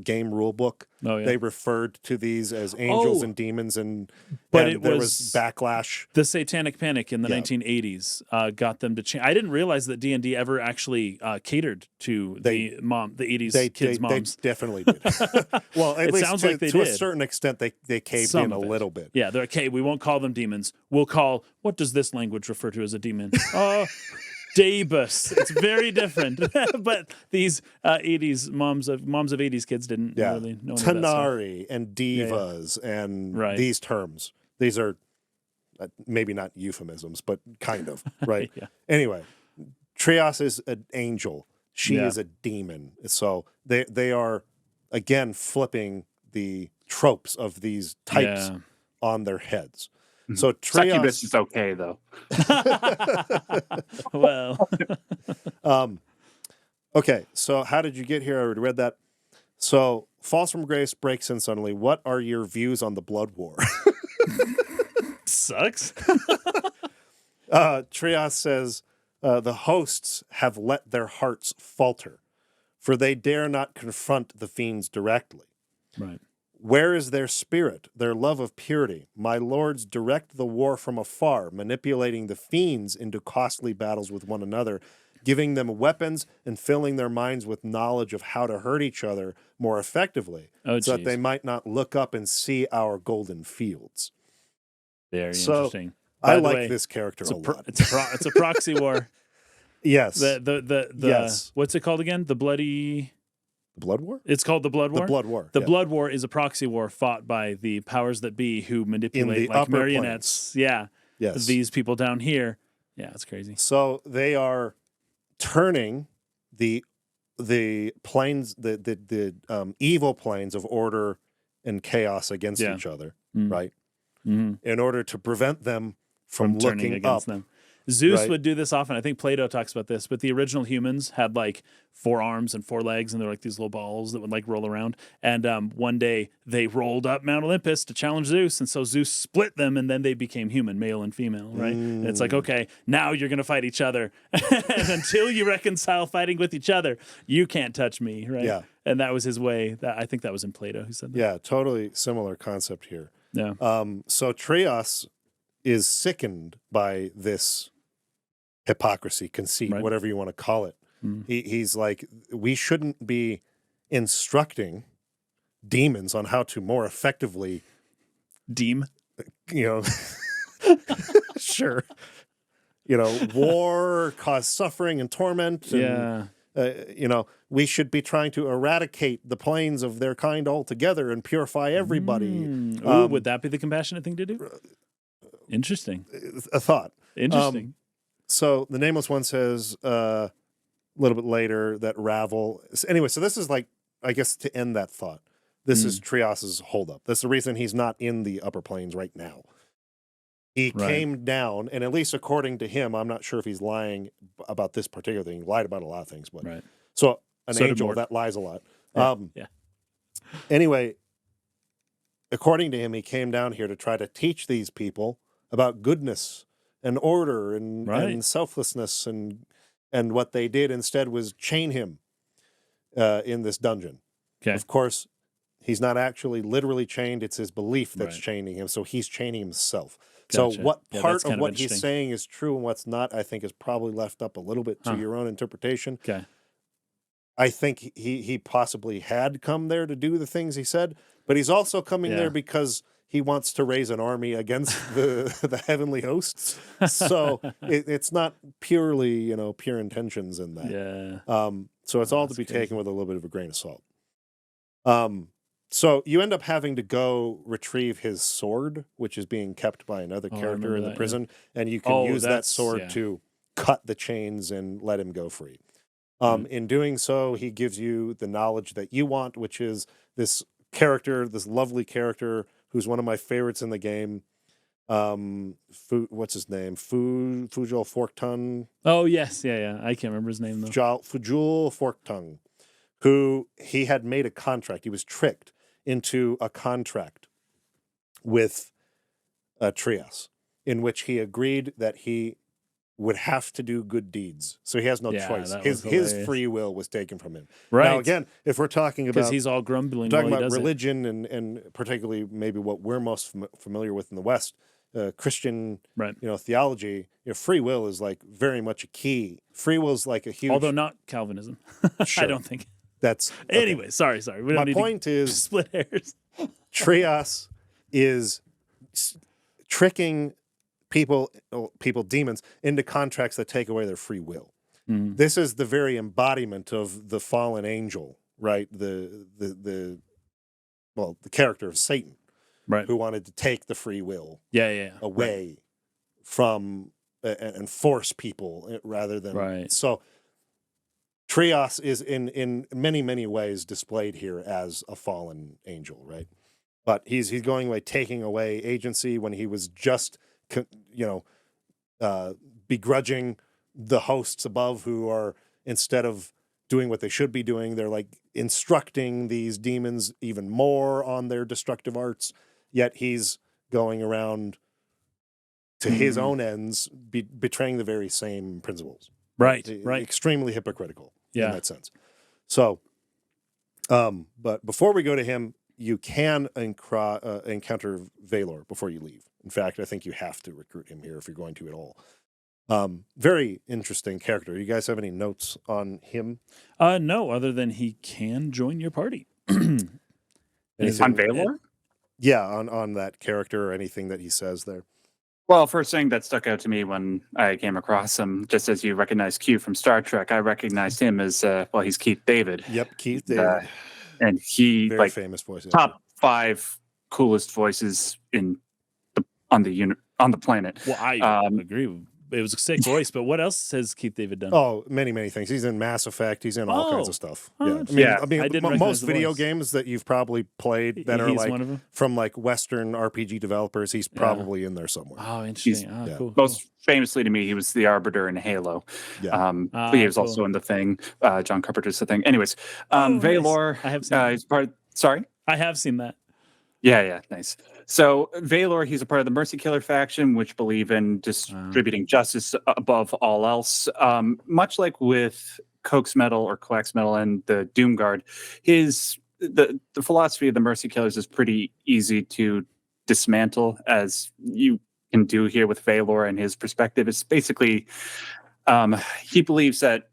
game rule book, they referred to these as angels and demons, and there was backlash. The Satanic Panic in the 1980s got them to change. I didn't realize that D&D ever actually catered to the 80s kids' moms. They definitely did. Well, at least to a certain extent, they caved in a little bit. Yeah, they're okay. We won't call them demons. We'll call, what does this language refer to as a demon? Dabus. It's very different. But these 80s moms of 80s kids didn't really know Tanari and divas and these terms. These are maybe not euphemisms, but kind of, right? Anyway, Trias is an angel. She is a demon. So they are, again, flipping the tropes of these types on their heads. So Succubus is okay, though. Well. Okay, so how did you get here? I already read that. So Falls from Grace breaks in suddenly. What are your views on the Blood War? Sucks. Trias says, the hosts have let their hearts falter, for they dare not confront the fiends directly. Right. Where is their spirit, their love of purity? My lords direct the war from afar, manipulating the fiends into costly battles with one another, giving them weapons and filling their minds with knowledge of how to hurt each other more effectively, so that they might not look up and see our golden fields. Very interesting. I like this character a lot. It's a proxy war. Yes. The yes. What's it called again? The Blood War? It's called the Blood War? The Blood War. The Blood War is a proxy war fought by the powers that be who manipulate like marionettes. Planes. Yeah. Yes. These people down here. Yeah, it's crazy. So they are turning the planes, the evil planes of order and chaos against each other, right? Mm-hmm. In order to prevent them from looking against up. them. Zeus would do this often. I think Plato talks about this, but the original humans had like 4 arms and 4 legs, and they're like these little balls that would like roll around. And one day they rolled up Mount Olympus to challenge Zeus, and so Zeus split them, and then they became human, male and female, right? And it's like, okay, now you're going to fight each other. And until you reconcile fighting with each other, you can't touch me, right? Yeah. And that was his way. I think that was in Plato who said that. Yeah, totally similar concept here. Yeah. So Trias is sickened by this hypocrisy, conceit, whatever you want to call it. He's like, we shouldn't be instructing demons on how to more effectively sure, war, cause suffering and torment. And, we should be trying to eradicate the planes of their kind altogether and purify everybody. Would that be the compassionate thing to do? Interesting. A thought. Interesting. So the Nameless One says a little bit later that Ravel... Anyway, so this is like, I guess to end that thought, this is Trias's holdup. That's the reason he's not in the upper planes right now. He came down, and at least according to him, I'm not sure if he's lying about this particular thing. He lied about a lot of things. But so an angel, that lies a lot. Anyway, according to him, he came down here to try to teach these people about goodness and order and selflessness, and what they did instead was chain him in this dungeon. Okay. Of course, he's not actually literally chained. It's his belief that's chaining him. So he's chaining himself. Gotcha. So what part of what he's saying is true and what's not, I think, is probably left up a little bit to your own interpretation. Okay. I think he possibly had come there to do the things he said, but he's also coming there because he wants to raise an army against the heavenly hosts. So it's not purely, pure intentions in that. Yeah. So it's all to be taken with a little bit of a grain of salt. So you end up having to go retrieve his sword, which is being kept by another character in the prison, and you can use that sword to cut the chains and let him go free. In doing so, he gives you the knowledge that you want, which is this character, this lovely character who's one of my favorites in the game. What's his name? Fujul Forktongue. Oh, yes. Yeah. I can't remember his name, though. Fujul Forktongue, who he had made a contract. He was tricked into a contract with Trias, in which he agreed that he would have to do good deeds. So he has no choice. His free will was taken from him. Right. Now, again, if we're talking about... Because he's all grumbling talking about religion and particularly maybe what we're most familiar with in the West, Christian theology, free will is like very much a key. Free will is like a huge... Although not Calvinism. Sure. I don't think. That's... Anyway, sorry. We don't My need point to is... split hairs. Trias is tricking people, demons, into contracts that take away their free will. This is the very embodiment of the fallen angel, right? The character of Satan, right? Who wanted to take the free will, right. away from and force people rather than So. Trias is in many, many ways displayed here as a fallen angel, right? But he's going away, taking away agency when he was just, begrudging the hosts above who are, instead of doing what they should be doing, they're like instructing these demons even more on their destructive arts. Yet he's going around to his own ends, betraying the very same principles. Right. Extremely hypocritical in that sense. So, but before we go to him, you can encounter Valor before you leave. In fact, I think you have to recruit him here if you're going to at all. Very interesting character. You guys have any notes on him? No, other than he can join your party. On Valor? Yeah, on that character or anything that he says there. Well, first thing that stuck out to me when I came across him, just as you recognize Q from Star Trek, I recognized him as he's Keith David. Yep, Keith David, and he very famous voice actor. Top 5 coolest voices on the planet. Well, I agree. It was a sick voice, but what else has Keith David done? Oh, many things. He's in Mass Effect. He's in all kinds of stuff. Oh, I mean, most video games that you've probably played that are like from like Western RPG developers, he's probably in there somewhere. Oh, interesting. Cool. Most famously to me, he was the Arbiter in Halo. Yeah. But he was also in The Thing. John Carpenter's The Thing. Anyways, Valor. Nice. I have seen that. Sorry? I have seen that. Yeah, nice. So Valor, he's a part of the Mercy Killer faction, which believe in distributing justice above all else. Much like with Coax Metal or Coax Metal and the Doomguard, the philosophy of the Mercy Killers is pretty easy to dismantle, as you can do here with Valor and his perspective. It's basically he believes that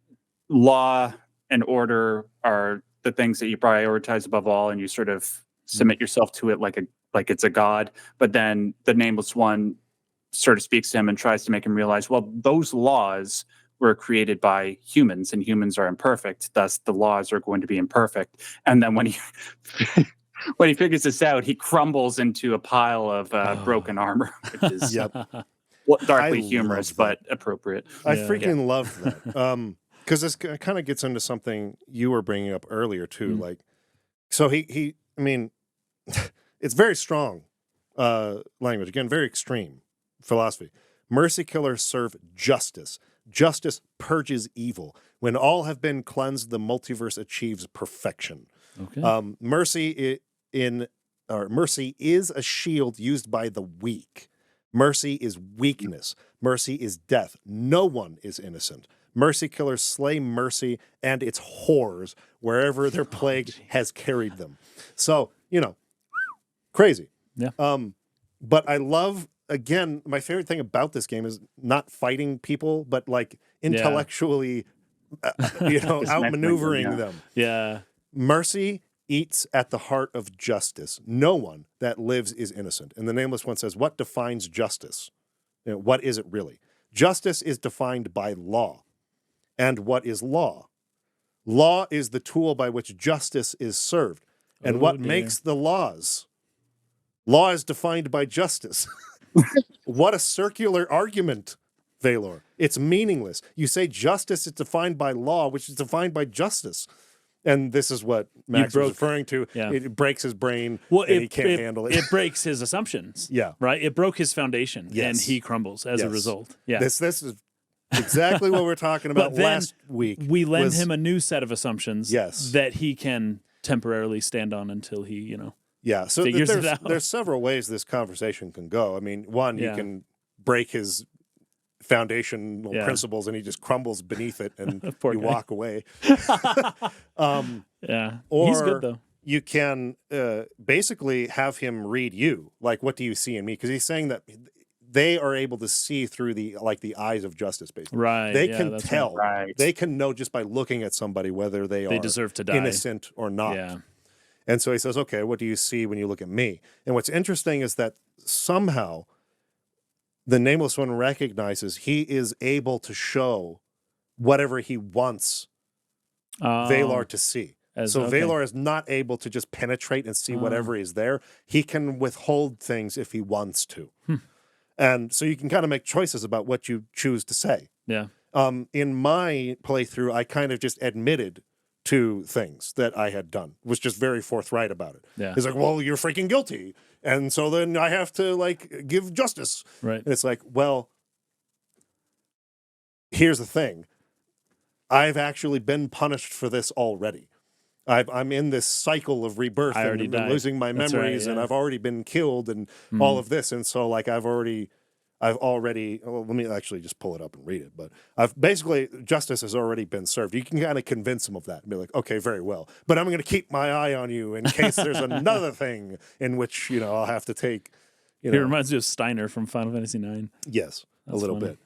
law and order are the things that you prioritize above all, and you sort of submit yourself to it like it's a god. But then the Nameless One sort of speaks to him and tries to make him realize, well, those laws were created by humans, and humans are imperfect. Thus, the laws are going to be imperfect. And then when he figures this out, he crumbles into a pile of broken armor, which is darkly humorous but appropriate. I freaking love that. Because this kind of gets into something you were bringing up earlier too. Like, so he I mean, it's very strong language. Again, very extreme philosophy. Mercy killers serve justice. Justice purges evil. When all have been cleansed, the multiverse achieves perfection. Okay. Mercy is a shield used by the weak. Mercy is weakness. Mercy is death. No one is innocent. Mercy killers slay mercy and its whores wherever their plague has carried them. So, crazy. Yeah. But I love, again, my favorite thing about this game is not fighting people, but like intellectually, outmaneuvering them. Yeah. Mercy eats at the heart of justice. No one that lives is innocent. And the Nameless One says, what defines justice? What is it really? Justice is defined by law. And what is law? Law is the tool by which justice is served. And what makes the laws? Law is defined by justice. What a circular argument, Valor. It's meaningless. You say justice is defined by law, which is defined by justice. And this is what Max was referring to. Yeah. It breaks his brain, and he can't handle it. It breaks his assumptions. Yeah. Right? It broke his foundation, and he crumbles as a result. Yeah. This is exactly what we were talking about last week. We lend him a new set of assumptions Yes. that he can temporarily stand on until he, Yeah, so figures it out. There's several ways this conversation can go. I mean, one, you can break his foundational principles and he just crumbles beneath it and you walk away. Or he's good though. You can basically have him read you. Like, what do you see in me? Because he's saying that they are able to see through the eyes of justice, basically. Right. They can tell. Right. They can know just by looking at somebody whether they are deserve to die. innocent or not. Yeah. And so he says, okay, what do you see when you look at me? And what's interesting is that somehow the Nameless One recognizes he is able to show whatever he wants Valor to see. Valor is not able to just penetrate and see whatever is there. He can withhold things if he wants to. And so you can kind of make choices about what you choose to say. Yeah. In my playthrough, I kind of just admitted to things that I had done, was just very forthright about it. Yeah. He's like, well, you're freaking guilty. And so then I have to give justice. Right. And it's like, well, here's the thing. I've actually been punished for this already. I'm in this cycle of rebirth and losing my memories, and I've already been killed and all of this. And so I've already, well, let me actually just pull it up and read it. But justice has already been served. You can kind of convince him of that and be like, okay, very well. But I'm going to keep my eye on you in case there's another thing in which, I'll have to take, He reminds me of Steiner from Final Fantasy IX. Yes, That's a little funny. bit.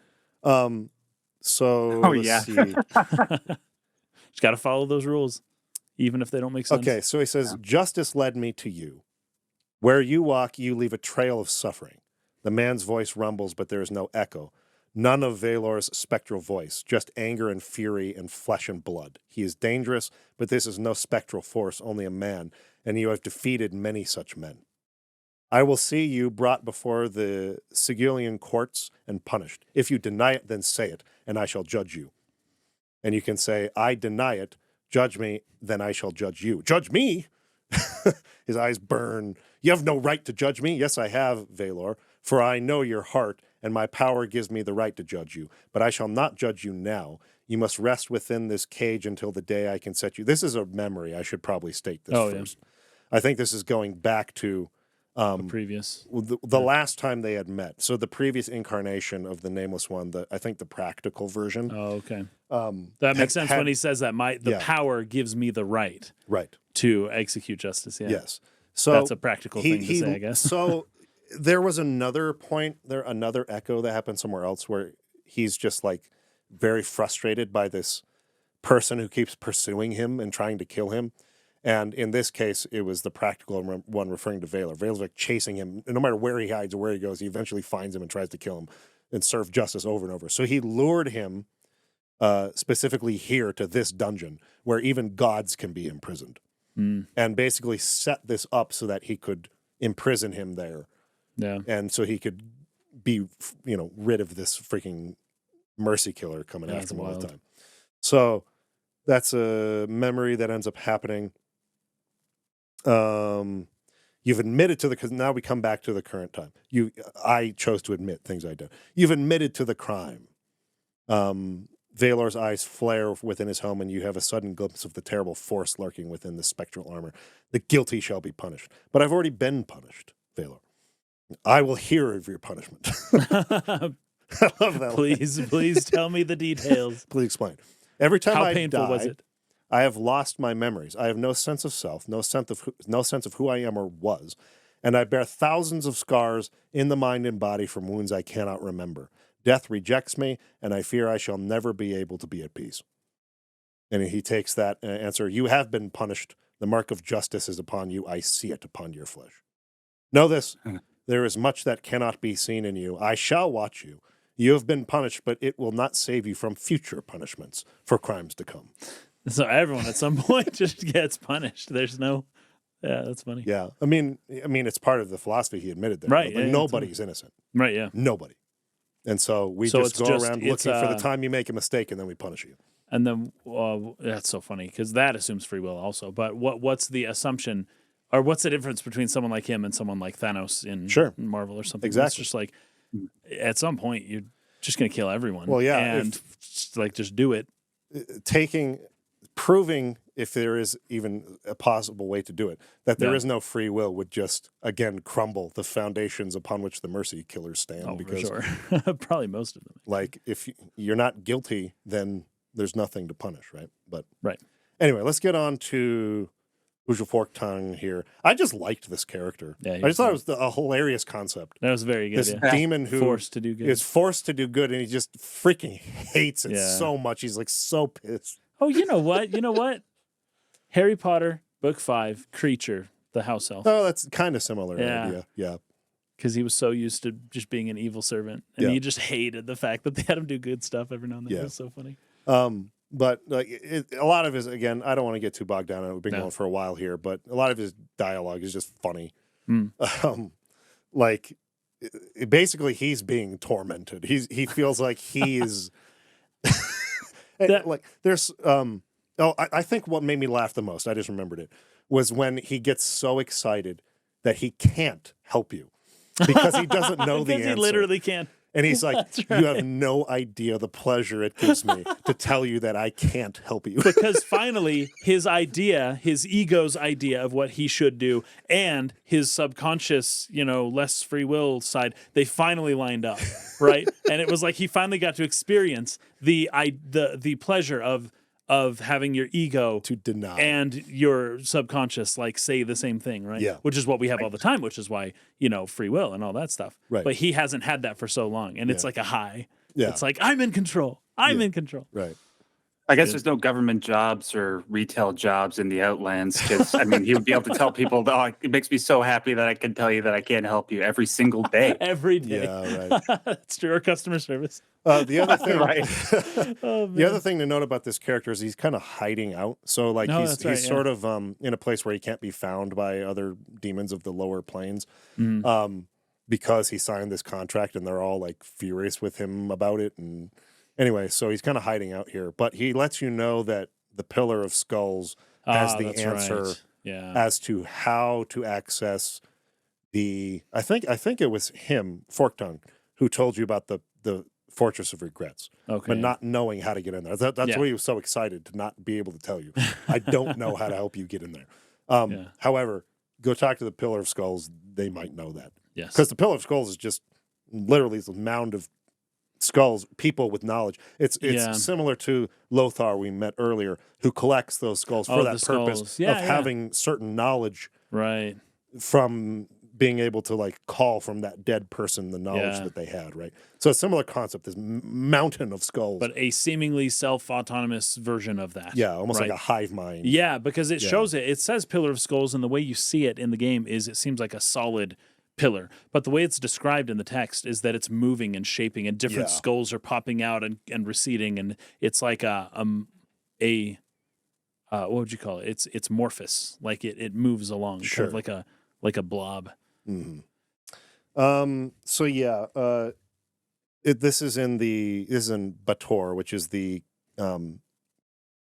Let's see. Just got to follow those rules, even if they don't make sense. Okay, so he says, justice led me to you. Where you walk, you leave a trail of suffering. The man's voice rumbles, but there is no echo. None of Valor's spectral voice, just anger and fury and flesh and blood. He is dangerous, but this is no spectral force, only a man, and you have defeated many such men. I will see you brought before the Sigillian courts and punished. If you deny it, then say it, and I shall judge you. And you can say, I deny it, judge me, then I shall judge you. Judge me? His eyes burn. You have no right to judge me. Yes, I have, Valor, for I know your heart, and my power gives me the right to judge you. But I shall not judge you now. You must rest within this cage until the day I can set you. This is a memory. I should probably state this first. Yeah. I think this is going back to the previous. The last time they had met. So the previous incarnation of the Nameless One, I think the practical version. Oh, okay. That makes sense when he says that the power gives me the right to execute justice. Yeah. Yes. So that's a practical thing to say, I guess. So there was another point, another echo that happened somewhere else where he's just like very frustrated by this person who keeps pursuing him and trying to kill him. And in this case, it was the practical one referring to Valor. Valor's like chasing him. And no matter where he hides or where he goes, he eventually finds him and tries to kill him and serve justice over and over. So he lured him specifically here to this dungeon where even gods can be imprisoned. And basically set this up so that he could imprison him there. Yeah. And so he could be, rid of this freaking mercy killer coming after him all the time. So that's a memory that ends up happening. You've admitted to because now we come back to the current time. I chose to admit things I did. You've admitted to the crime. Valor's eyes flare within his home, and you have a sudden glimpse of the terrible force lurking within the spectral armor. The guilty shall be punished. But I've already been punished, Valor. I will hear of your punishment. I love that. Please tell me the details. Please explain. Every time How painful was it? I have lost my memories. I have no sense of self, no sense of who I am or was, and I bear thousands of scars in the mind and body from wounds I cannot remember. Death rejects me, and I fear I shall never be able to be at peace. And he takes that answer. You have been punished. The mark of justice is upon you. I see it upon your flesh. Know this. There is much that cannot be seen in you. I shall watch you. You have been punished, but it will not save you from future punishments for crimes to come. So everyone at some point just gets punished. There's no... Yeah, that's funny. Yeah. I mean, it's part of the philosophy he admitted there. Right. Like, nobody's innocent. Right, yeah. Nobody. And so we just go around looking for the time you make a mistake, and then we punish you. And then that's so funny because that assumes free will also. But what's the assumption, or what's the difference between someone like him and someone like Thanos in Marvel or something? Exactly. It's just like at some point you're just going to kill everyone. Well, yeah, and just do it. Proving if there is even a possible way to do it, that there is no free will would just, again, crumble the foundations upon which the mercy killers stand. Oh, because, for sure. Probably most of them. Like, if you're not guilty, then there's nothing to punish, right? But right. Anyway, let's get on to Usual Fork Tongue here. I just liked this character. Yeah, I just thought it was a hilarious concept. That was very good. This demon who is forced to do good, and he just freaking hates it so much. He's like so pissed. Oh, you know what? Harry Potter, Book 5, Creature, the house elf. Oh, that's kind of similar idea. Yeah. Because he was so used to just being an evil servant. And he just hated the fact that they had him do good stuff every now and then. It was so funny. But like a lot of his, again, I don't want to get too bogged down in it. We've been going for a while here, but a lot of his dialogue is just funny. Basically, he's being tormented. He feels like he's... there's I think what made me laugh the most, I just remembered it, was when he gets so excited that he can't help you because he doesn't know the answer. He literally can't. And he's like, you have no idea the pleasure it gives me to tell you that I can't help you. Because finally, his ego's idea of what he should do and his subconscious, less free will side, they finally lined up, right? And it was like he finally got to experience the pleasure of having your ego to deny and your subconscious say the same thing, right? Yeah. Which is what we have all the time, which is why, free will and all that stuff. Right. But he hasn't had that for so long. And it's like a high. Yeah. It's like, I'm in control. I'm in control. Right. I guess there's no government jobs or retail jobs in the Outlands because, I mean, he would be able to tell people, oh, it makes me so happy that I can tell you that I can't help you every single day. Every day. Yeah, right. That's true. Our customer service. The other thing, Right. the other thing to note about this character is he's kind of hiding out. So, like, he's sort of in a place where he can't be found by other demons of the lower planes, because he signed this contract, and they're all like furious with him about it. And anyway, so he's kind of hiding out here, but he lets you know that the Pillar of Skulls has the answer as to how to access the. I think it was him, Forktongue, who told you about the Fortress of Regrets, but not knowing how to get in there. That's why he was so excited to not be able to tell you. I don't know how to help you get in there. However, go talk to the Pillar of Skulls. They might know that. Yes, because the Pillar of Skulls is just literally a mound of skulls, people with knowledge. It's similar to Lothar we met earlier, who collects those skulls for that purpose of having certain knowledge, right, from being able to like call from that dead person the knowledge that they had, right? So a similar concept, this mountain of skulls, but a seemingly self-autonomous version of that. Yeah, almost like a hive mind. Yeah, because it shows it. It says Pillar of Skulls, and the way you see it in the game is it seems like a solid pillar, but the way it's described in the text is that it's moving and shaping, and different skulls are popping out and receding, and it's like a what would you call it? It's amorphous, like it moves along, kind of like a blob. Mm-hmm. So yeah, this is in Bator, which is the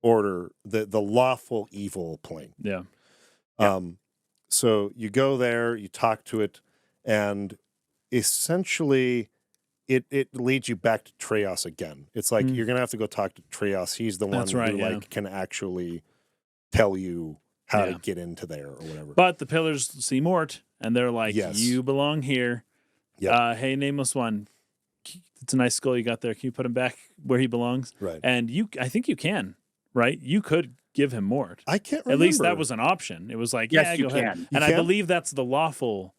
order, the lawful evil plane. Yeah. So you go there, you talk to it, and essentially it leads you back to Treos again. It's like you're gonna have to go talk to Treos. He's the one who can actually tell you how to get into there or whatever. But the pillars see Mort, and they're like, you belong here. Yep. Hey, Nameless One, it's a nice skull you got there. Can you put him back where he belongs? Right. And I think you can, right? You could give him Mort. I can't remember. At least that was an option. It was like, yes, go ahead. And I believe that's the lawful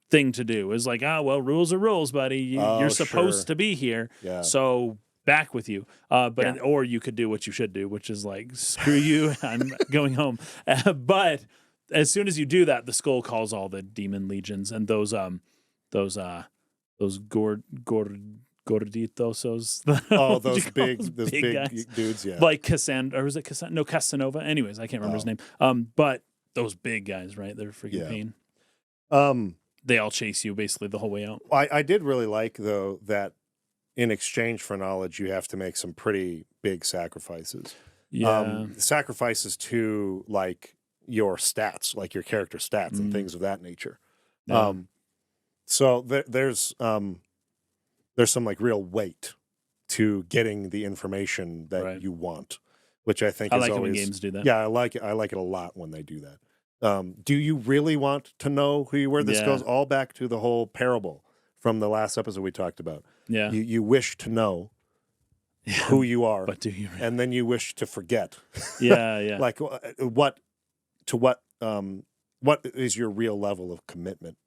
thing to do. Is like, rules are rules, buddy. You're supposed to be here. Yeah. So back with you. Or you could do what you should do, which is like, screw you, I'm going home. But as soon as you do that, the skull calls all the demon legions, and those gorditosos. Those big dudes, yeah. Like Cassandra, or was it Cassandra? No, Casanova. Anyways, I can't remember his name. But those big guys, right? They're freaking pain. They all chase you basically the whole way out. I did really like, though, that in exchange for knowledge, you have to make some pretty big sacrifices. Yeah. Sacrifices to like your stats, like your character stats and things of that nature. Yeah. So there's some like real weight to getting the information that you want, which I think I is like always, it when games do that. Yeah, I like it. I like it a lot when they do that. Do you really want to know where this goes? All back to the whole parable from the last episode we talked about. Yeah. You wish to know who you are, but do you really? And then you wish to forget. Yeah. Like what is your real level of commitment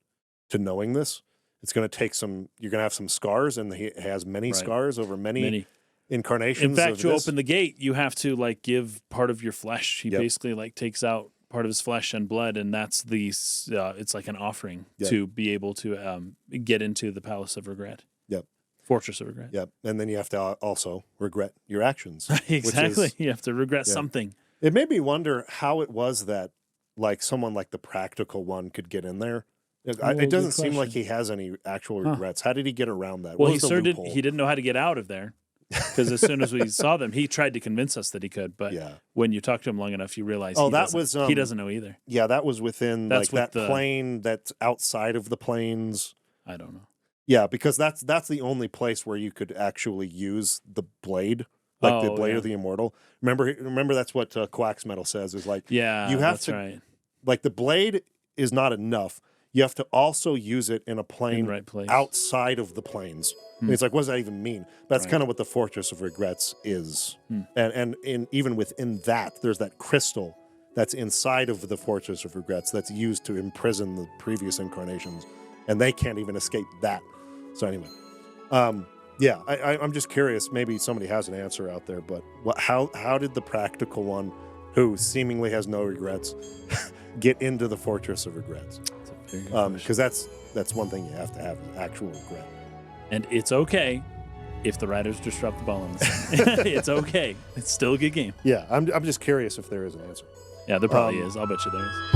to knowing this? It's going to take you're going to have some scars, and he has many scars over many incarnations. In fact, to open the gate, you have to like give part of your flesh. He basically like takes out part of his flesh and blood, and that's it's like an offering to be able to get into the Palace of Regret. Yep. Fortress of Regret. Yep. And then you have to also regret your actions. Exactly. You have to regret something. It made me wonder how it was that like someone like the practical one could get in there. It doesn't seem like he has any actual regrets. How did he get around that? Well, he didn't know how to get out of there, because as soon as we saw them, he tried to convince us that he could. But when you talk to him long enough, you realize he doesn't know either. Yeah, that was within that plane that's outside of the planes. I don't know. Yeah, because that's the only place where you could actually use the blade, like the blade of the immortal. Remember that's what Quack's Metal says is like. Yeah, you have to. Like the blade is not enough. You have to also use it in a plane outside of the planes. It's like, what does that even mean? That's kind of what the Fortress of Regrets is. And even within that, there's that crystal that's inside of the Fortress of Regrets that's used to imprison the previous incarnations. And they can't even escape that. So anyway, Yeah, I'm just curious. Maybe somebody has an answer out there, but how did the practical one, who seemingly has no regrets, get into the Fortress of Regrets? Because that's one thing you have to have, is actual regret. And it's okay if the writers just drop the ball on this. It's okay. It's still a good game. Yeah, I'm just curious if there is an answer. Yeah, there probably is. I'll bet you there is.